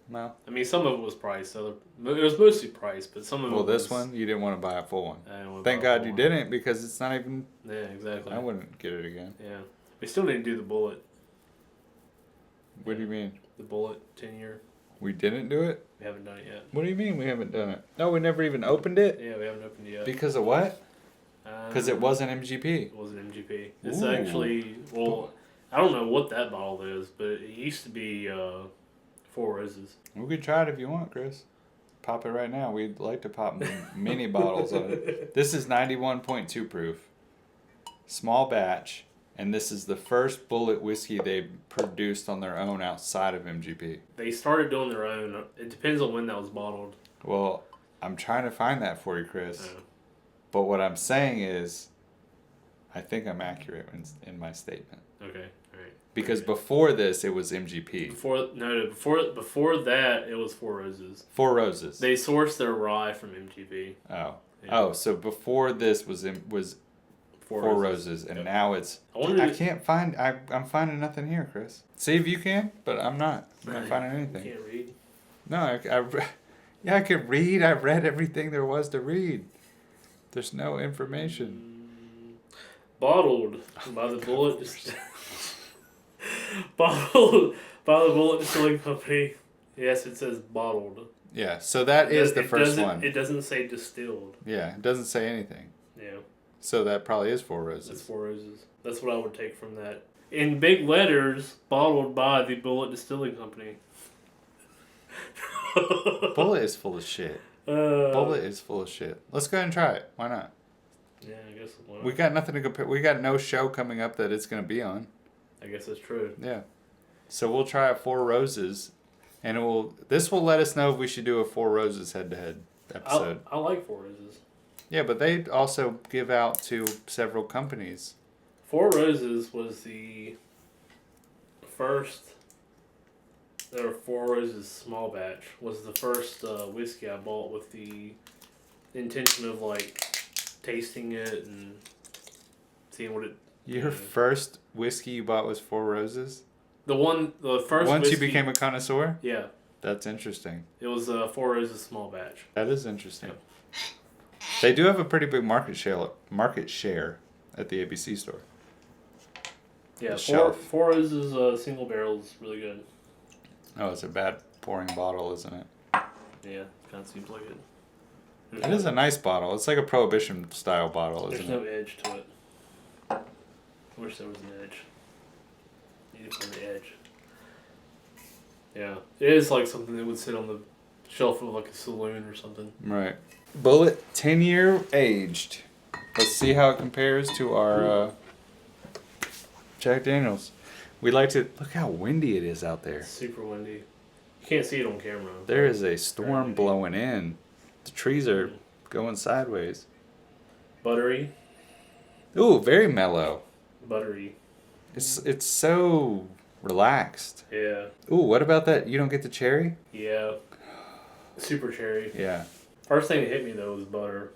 Well, I mean, some of it was price. It was mostly price, but some of it was... Well, this one, you didn't want to buy a full one. I didn't want to Thank God you didn't, because it's not even... Yeah, exactly. I wouldn't get it again. Yeah. We still didn't do the bullet. What do you mean? The bullet 10-year. We didn't do it? We haven't done it yet. What do you mean we haven't done it? No, we never even opened it? Yeah, we haven't opened it yet. Because of what? Because it wasn't MGP. It wasn't MGP. It's actually... Well, I don't know what that bottle is, but it used to be Four Roses. We could try it if you want, Chris. Pop it right now. We'd like to pop mini bottles of it. This is 91.2 proof. Small batch. And this is the first bullet whiskey they produced on their own outside of MGP. They started doing their own. It depends on when that was bottled. Well, I'm trying to find that for you, Chris. But what I'm saying is, I think I'm accurate in my statement. Okay, all right. Because before this, it was MGP. Before that, it was Four Roses. Four Roses. They sourced their rye from MGP. Oh. Yeah. Oh, so before this was Four Roses, and now it's... I can't find... I'm finding nothing here, Chris. See if you can, but I'm not. I'm not finding anything. You can't read? No, I can read. I read everything there was to read. There's no information. Bottled by the Bullet... Bottled by the Bullet Distilling Company. Yes, it says bottled. Yeah, so that is the first one. It doesn't say distilled. Yeah, it doesn't say anything. Yeah. So that probably is Four Roses. That's Four Roses. That's what I would take from that. In big letters, bottled by the Bullet Distilling Company. Bullet is full of shit. Bullet is full of shit. Let's go ahead and try it. Why not? Yeah, I guess. We got nothing to compare. We got no show coming up that it's going to be on. I guess that's true. Yeah. So we'll try it Four Roses, and this will let us know if we should do a Four Roses head-to-head episode. I like Four Roses. Yeah, but they also give out to several companies. Four Roses was the first... Or Four Roses small batch was the first whiskey I bought with the intention of tasting it and seeing what it. Your first whiskey you bought was Four Roses? The first. Once whiskey, you became a connoisseur? Yeah. That's interesting. It was Four Roses small batch. That is interesting. Yep. They do have a pretty big market share at the ABC store. Yeah, Shelf. Four Roses single barrel is really good. Oh, it's a bad pouring bottle, isn't it? Yeah, kind of seems like it. It is a nice bottle. It's like a Prohibition style bottle, isn't it? There's no edge to it. I wish there was an edge. Need to find the edge. Yeah, it is like something that would sit on the shelf of a saloon or something. Right. Bullet 10-year aged. Let's see how it compares to our Jack Daniels. We like to look how windy it is out there. It's super windy. You can't see it on camera. There is a storm blowing in. The trees are going sideways. Buttery. Ooh, very mellow. Buttery. It's so relaxed. Yeah. Ooh, what about that? You don't get the cherry? Yeah. Super cherry. Yeah. First thing that hit me though was butter.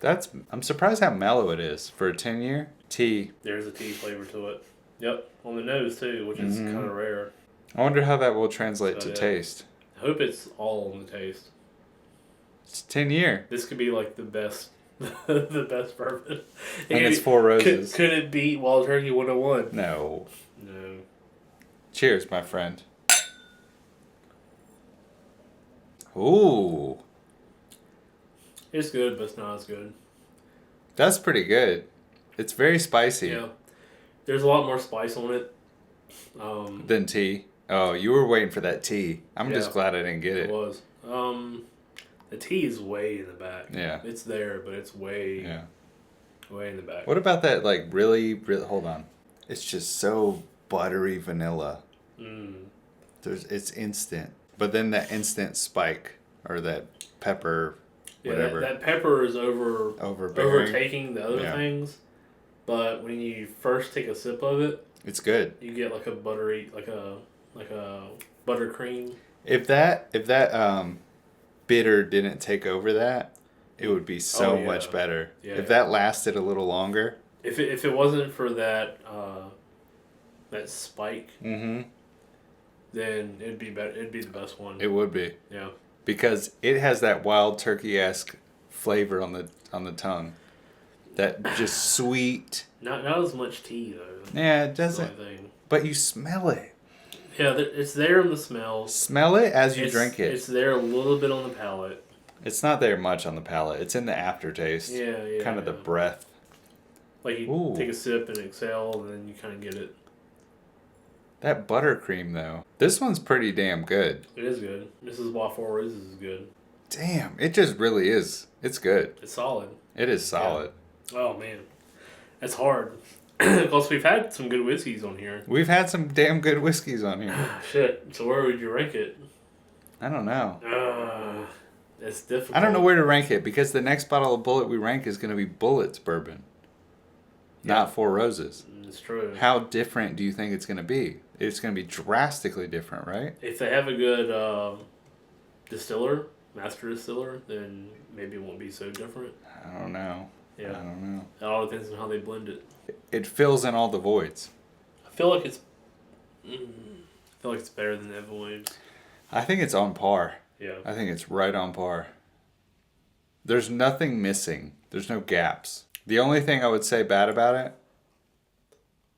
I'm surprised how mellow it is for a 10-year. Tea. There's a tea flavor to it. Yep, on the nose too, which is kind of rare. I wonder how that will translate to taste. I hope it's all on the taste. It's 10-year. This could be like the best, the best bourbon. And it's Four Roses. Could it beat Wild Turkey 101? No. No. Cheers, my friend. Ooh. It's good, but it's not as good. That's pretty good. It's very spicy. Yeah. There's a lot more spice on it. Than tea. Oh, you were waiting for that tea. I'm just glad I didn't get it. It was. The tea is way in the back. Yeah. It's there, but it's way in the back. What about that, really, hold on. It's just so buttery vanilla. It's instant. But then that instant spike, or that pepper, whatever. That pepper is overtaking the other things. But when you first take a sip of it, it's good. You get like a buttery, like a buttercream. If that bitter didn't take over that, it would be so much better. Yeah. If that lasted a little longer. If it wasn't for that that spike, then it'd be better. It'd be the best one. It would be. Yeah. Because it has that Wild Turkey-esque flavor on the tongue. That just sweet. Not as much tea though. Yeah, it doesn't. But you smell it. Yeah, it's there in the smell. Smell it as you drink it. It's there a little bit on the palate. It's not there much on the palate. It's in the aftertaste. Yeah. Kind of the breath. Like you take a sip and exhale, and then you kind of get it. That buttercream, though. This one's pretty damn good. It is good. This is why Four Roses is good. Damn, it just really is. It's good. It's solid. It is solid. Yeah. Oh, man. It's hard. Because we've had some good whiskeys on here. We've had some damn good whiskeys on here. Shit. So where would you rank it? I don't know. It's difficult. I don't know where to rank it because the next bottle of Bullet we rank is going to be Bullet's bourbon, not Four Roses. It's true. How different do you think it's going to be? It's going to be drastically different, right? If they have a good distiller, master distiller, then maybe it won't be so different. I don't know. Yeah. I don't know. It all depends on how they blend it. It fills in all the voids. I feel like it's better than Evan Williams. I think it's on par. Yeah. I think it's right on par. There's nothing missing. There's no gaps. The only thing I would say bad about it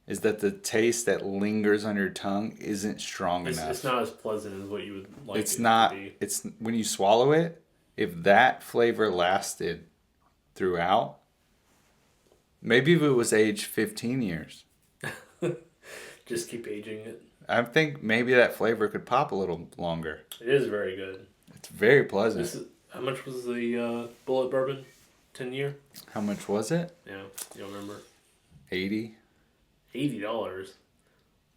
is that the taste that lingers on your tongue isn't strong enough. It's not as pleasant as what you would like it's it not, to be. It's when you swallow it, if that flavor lasted throughout, maybe if it was aged 15 years. Just keep aging it. I think maybe that flavor could pop a little longer. It is very good. It's very pleasant. How much was the Bullet Bourbon? 10 year? How much was it? Yeah, you don't remember? 80. $80.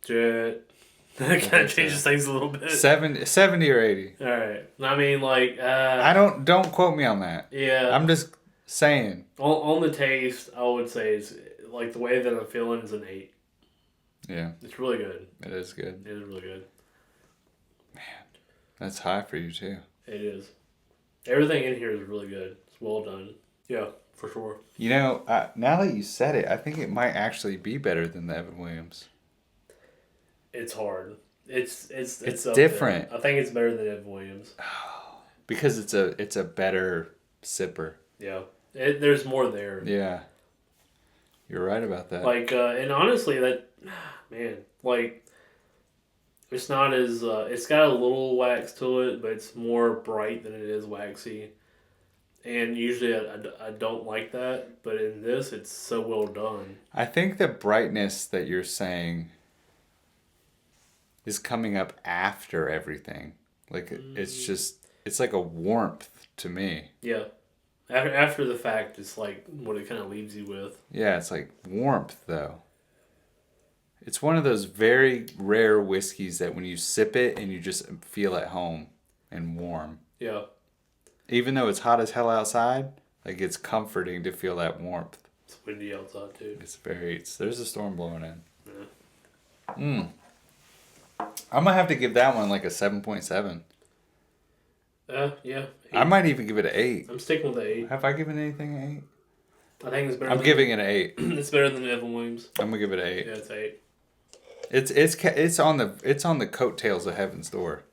Shit. That kind of changes things a little bit. 70 or 80. All right. I mean, like... I don't quote me on that. Yeah. I'm just saying. On the taste, I would say it's like the way that I'm feeling is an 8. Yeah. It's really good. It is good. It is really good. Man, that's high for you too. It is. Everything in here is really good. It's well done. Yeah, for sure. You know, now that you said it, I think it might actually be better than the Evan Williams. It's hard. It's different. There. I think it's better than Evan Williams. Because it's a better sipper. Yeah. There's more there. Yeah. You're right about that. Like, and honestly, like, it's not as, it's got a little wax to it, but it's more bright than it is waxy. And usually I don't like that, but in this, it's so well done. I think the brightness that you're saying is coming up after everything. Like, it's like a warmth to me. Yeah. After the fact, it's like what it kind of leaves you with. Yeah, it's like warmth, though. It's one of those very rare whiskeys that when you sip it and you just feel at home and warm. Yeah. Even though it's hot as hell outside, like it's comforting to feel that warmth. It's windy outside, too. There's a storm blowing in. Yeah. I'm going to have to give that one like a 7.7. Yeah. 8. I might even give it an 8. I'm sticking with the 8. Have I given anything an 8? I think it's better. I'm giving it an 8. It's better than Evan Williams. I'm gonna give it an 8. Yeah, it's 8. It's on the coattails of Heaven's Door.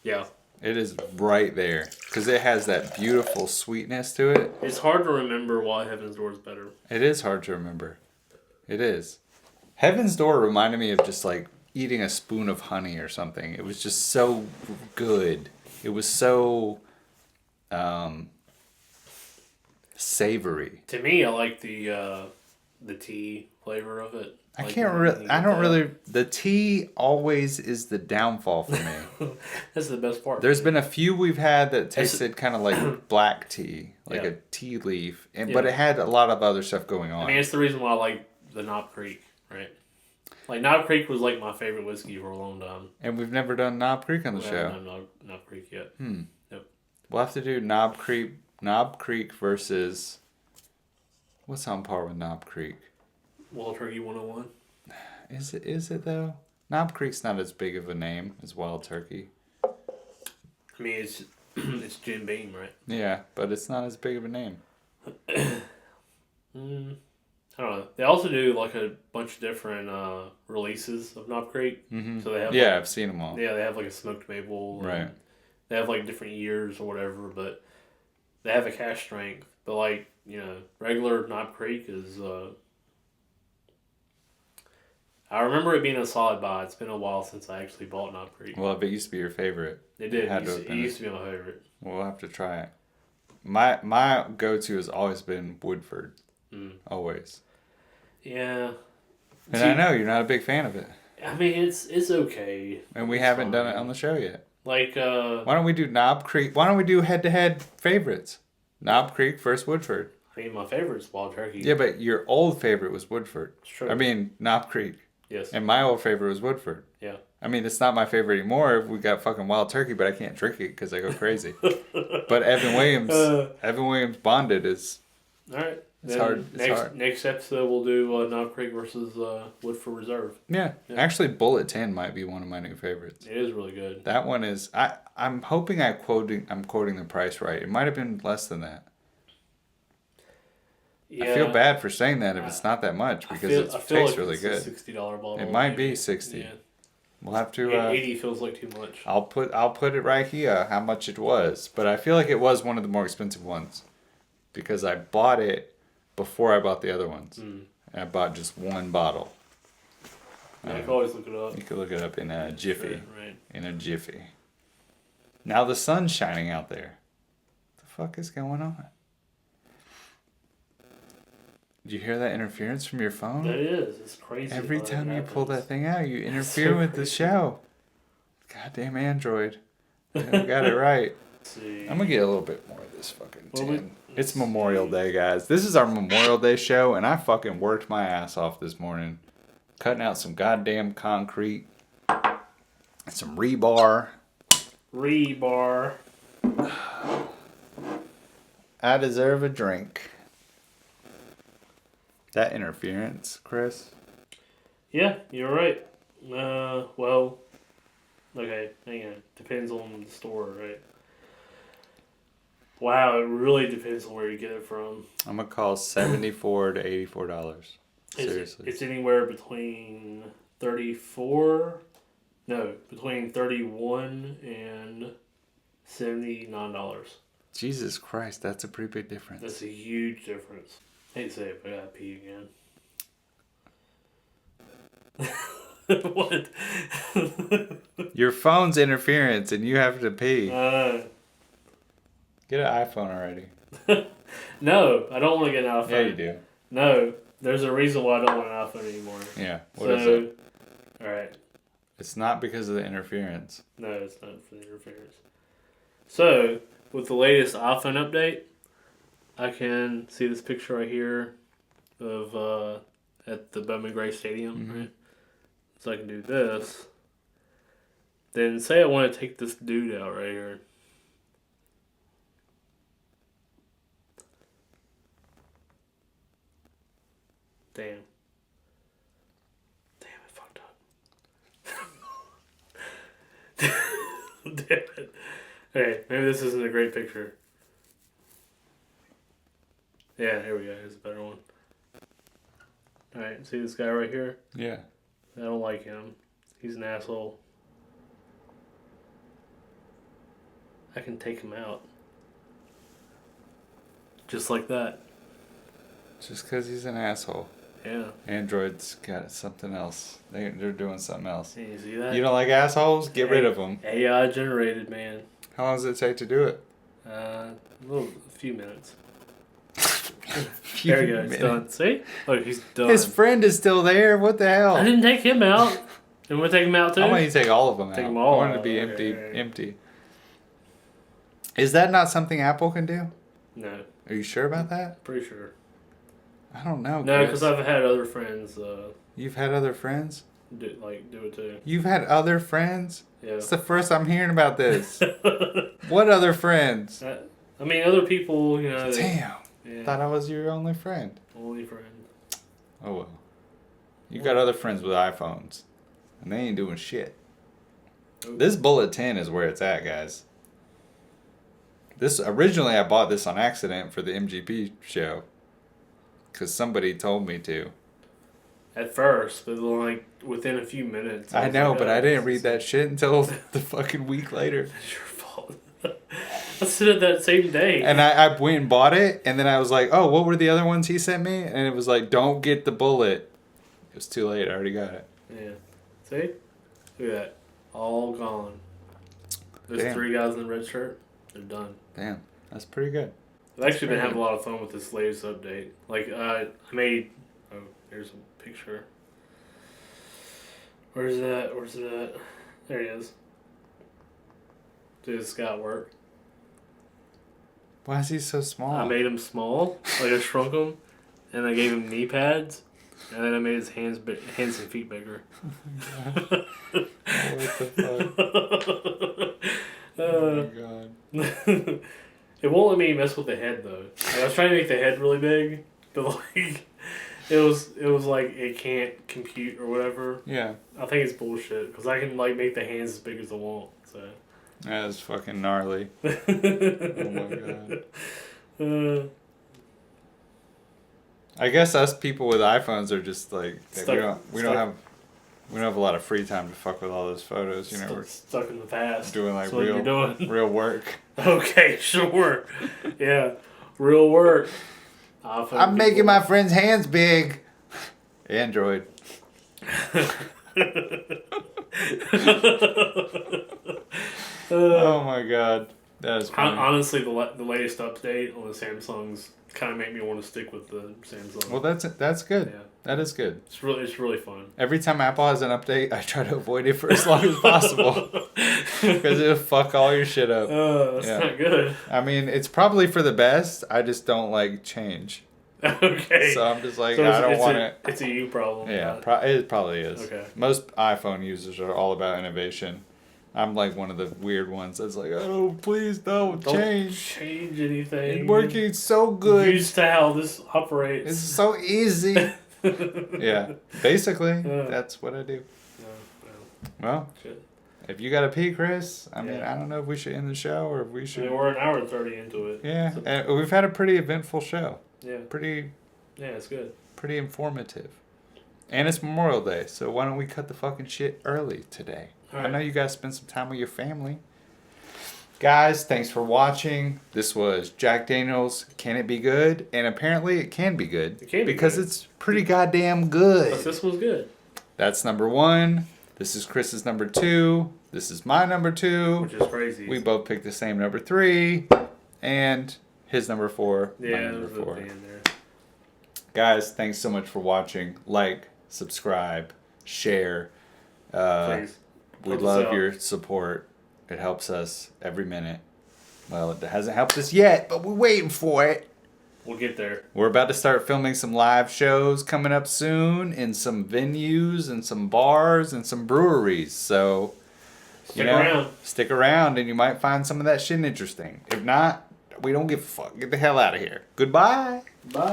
Yeah. It is right there because it has that beautiful sweetness to it. It's hard to remember why Heaven's Door is better. It is hard to remember. It is. Heaven's Door reminded me of just like eating a spoon of honey or something. It was just so good. It was so savory. To me, I like the tea flavor of it. The tea always is the downfall for me. That's the best part. There's been a few we've had that tasted kind of like black tea, like a tea leaf, but it had a lot of other stuff going on. I mean, it's the reason why I like the Knob Creek, right? Like, Knob Creek was like my favorite whiskey for a long time. And we've never done Knob Creek on the show. We haven't done Knob Creek yet. Yep. We'll have to do Knob Creek versus... What's on par with Knob Creek? Wild Turkey 101. Is it though? Knob Creek's not as big of a name as Wild Turkey. I mean, it's Jim Beam, right? Yeah, but it's not as big of a name. I don't know. They also do like a bunch of different releases of Knob Creek. Mm-hmm. So they have I've seen them all. Yeah, they have like a smoked maple. Right. They have like different years or whatever, but they have a cash strength. But like, regular Knob Creek is. I remember it being a solid buy. It's been a while since I actually bought Knob Creek. Well, if it used to be your favorite. It did. It used to be my favorite. We'll have to try it. My go-to has always been Woodford. Always. Yeah. And I know you're not a big fan of it. I mean, it's okay. And we haven't done it on the show yet. Like, why don't we do Knob Creek? Why don't we do head-to-head favorites? Knob Creek versus Woodford. I mean, my favorite is Wild Turkey. Yeah, but your old favorite was Woodford. It's true. I mean, Knob Creek. Yes. And my old favorite was Woodford. Yeah. I mean, it's not my favorite anymore. We got fucking Wild Turkey, but I can't drink it because I go crazy. But Evan Williams Bonded is... All right. It's hard. Next episode, we'll do Knob Creek versus Woodford Reserve. Yeah. Actually, Bullet 10 might be one of my new favorites. It is really good. That one is... I'm hoping I'm quoting the price right. It might have been less than that. Yeah. I feel bad for saying that if it's not that much because it tastes really good. It's a $60 bottle. It might be 60. Yeah. We'll have to... 80 feels like too much. I'll put it right here how much it was. But I feel like it was one of the more expensive ones. Because I bought it before I bought the other ones. And I bought just one bottle. Yeah, you can always look it up. You can look it up in a jiffy. Right. In a jiffy. Now the sun's shining out there. What the fuck is going on? Did you hear that interference from your phone? That is. It's crazy. Every time you pull that thing out, you interfere with the show. Goddamn Android. Yeah, we got it right. See. I'm going to get a little bit more of this fucking tin. It's Memorial Day, guys. This is our Memorial Day show, and I fucking worked my ass off this morning. Cutting out some goddamn concrete. And some rebar. Rebar. I deserve a drink. That interference, Chris? Yeah, you're right. Well, okay, hang on. Depends on the store, right? Wow, it really depends on where you get it from. I'm going to call $74 to $84. Seriously. It's anywhere between between $31 and $79. Jesus Christ, that's a pretty big difference. That's a huge difference. I hate to say it, but I gotta pee again. What? Your phone's interference and you have to pee. Get an iPhone already. No, I don't want to get an iPhone. Yeah, you do. No, there's a reason why I don't want an iPhone anymore. Yeah, what is it? Alright. It's not because of the interference. No, it's not for the interference. So, with the latest iPhone update, I can see this picture right here of at the Bowman Gray Stadium, right? So I can do this. Then say I want to take this dude out right here. Damn. Damn, it fucked up. Damn it. Okay, maybe this isn't a great picture. Yeah, here we go. Here's a better one. Alright, see this guy right here? Yeah. I don't like him. He's an asshole. I can take him out. Just like that. Just because he's an asshole. Yeah. Android's got something else. They're doing something else. Can you see that? You don't like assholes? Get rid of them. AI generated, man. How long does it take to do it? A few minutes. There you go. It's done. See? Look, he's done. His friend is still there. What the hell? I didn't take him out. And we'll take him out too? I want you to take all of them out. Take them all I want it to be empty. Is that not something Apple can do? No. Are you sure about that? Pretty sure. I don't know. No, because I've had other friends. You've had other friends? Do it too. You've had other friends? Yeah. It's the first I'm hearing about this. What other friends? I mean, other people, you know. Damn. Yeah. Thought I was your only friend. Only friend. Oh well. You got other friends with iPhones. And they ain't doing shit. Ooh. This Bullet 10 is where it's at, guys. Originally I bought this on accident for the MGP show. Because somebody told me to. At first, but like within a few minutes. I know, but I didn't read that shit until the fucking week later. That's your fault. I said it that same day. And I went and bought it, and then I was like, oh, what were the other ones he sent me? And it was like, don't get the Bullet. It was too late. I already got it. Yeah. See? Look at that. All gone. Those Damn. 3 guys in the red shirt, they're done. Damn. That's pretty good. I've actually been having a lot of fun with this latest update. Like, I made... Oh, here's a picture. Where's that? Where's it at? There he is. Dude, this guy at work. Why is he so small? I made him small. Like I shrunk him, and I gave him knee pads, and then I made his hands and feet bigger. Oh, what the fuck? Oh my god. It won't let me mess with the head though. Like, I was trying to make the head really big, but like it was like it can't compute or whatever. Yeah. I think it's bullshit because I can like make the hands as big as I want. So. That is fucking gnarly. Oh my god. I guess us people with iPhones are just like we don't have a lot of free time to fuck with all those photos. You know, we're stuck in the past. Doing like doing. real work. Okay, sure. Yeah, real work. I'm making my friend's hands big. Android. Oh my god, that is funny. Honestly, the latest update on the Samsungs kind of make me want to stick with the Samsung. Well, that's good. Yeah. That is good. It's really fun. Every time Apple has an update, I try to avoid it for as long as possible because it'll fuck all your shit up. That's not good. I mean, it's probably for the best. I just don't like change. Okay. So I'm just like, I don't want it. It's a you problem. Yeah, it probably is. Okay. Most iPhone users are all about innovation. I'm like one of the weird ones that's like, oh, please don't change anything. It's working so good. Used to how this operates. It's so easy. Yeah, basically, that's what I do. Well, if you got to pee, Chris, I mean, I don't know if we should end the show or if we should. I mean, we're an hour and 30 into it. Yeah, and we've had a pretty eventful show. Yeah. Yeah, it's good. Pretty informative. And it's Memorial Day, so why don't we cut the fucking shit early today? Right. I know you guys spend some time with your family. Guys, thanks for watching. This was Jack Daniels, Can It Be Good? And apparently it can be good. It can be because good. It's pretty goddamn good. But this was good. That's number 1. This is Chris's number 2. This is my number 2. Which is crazy. We both picked the same number 3. And his number 4. Yeah, my number 4. There. Guys, thanks so much for watching. Like, subscribe, share. Please. We love your support. It helps us every minute. Well, it hasn't helped us yet, but we're waiting for it. We'll get there. We're about to start filming some live shows coming up soon in some venues and some bars and some breweries. So, stick around and you might find some of that shit interesting. If not, we don't give a fuck. Get the hell out of here. Goodbye. Bye.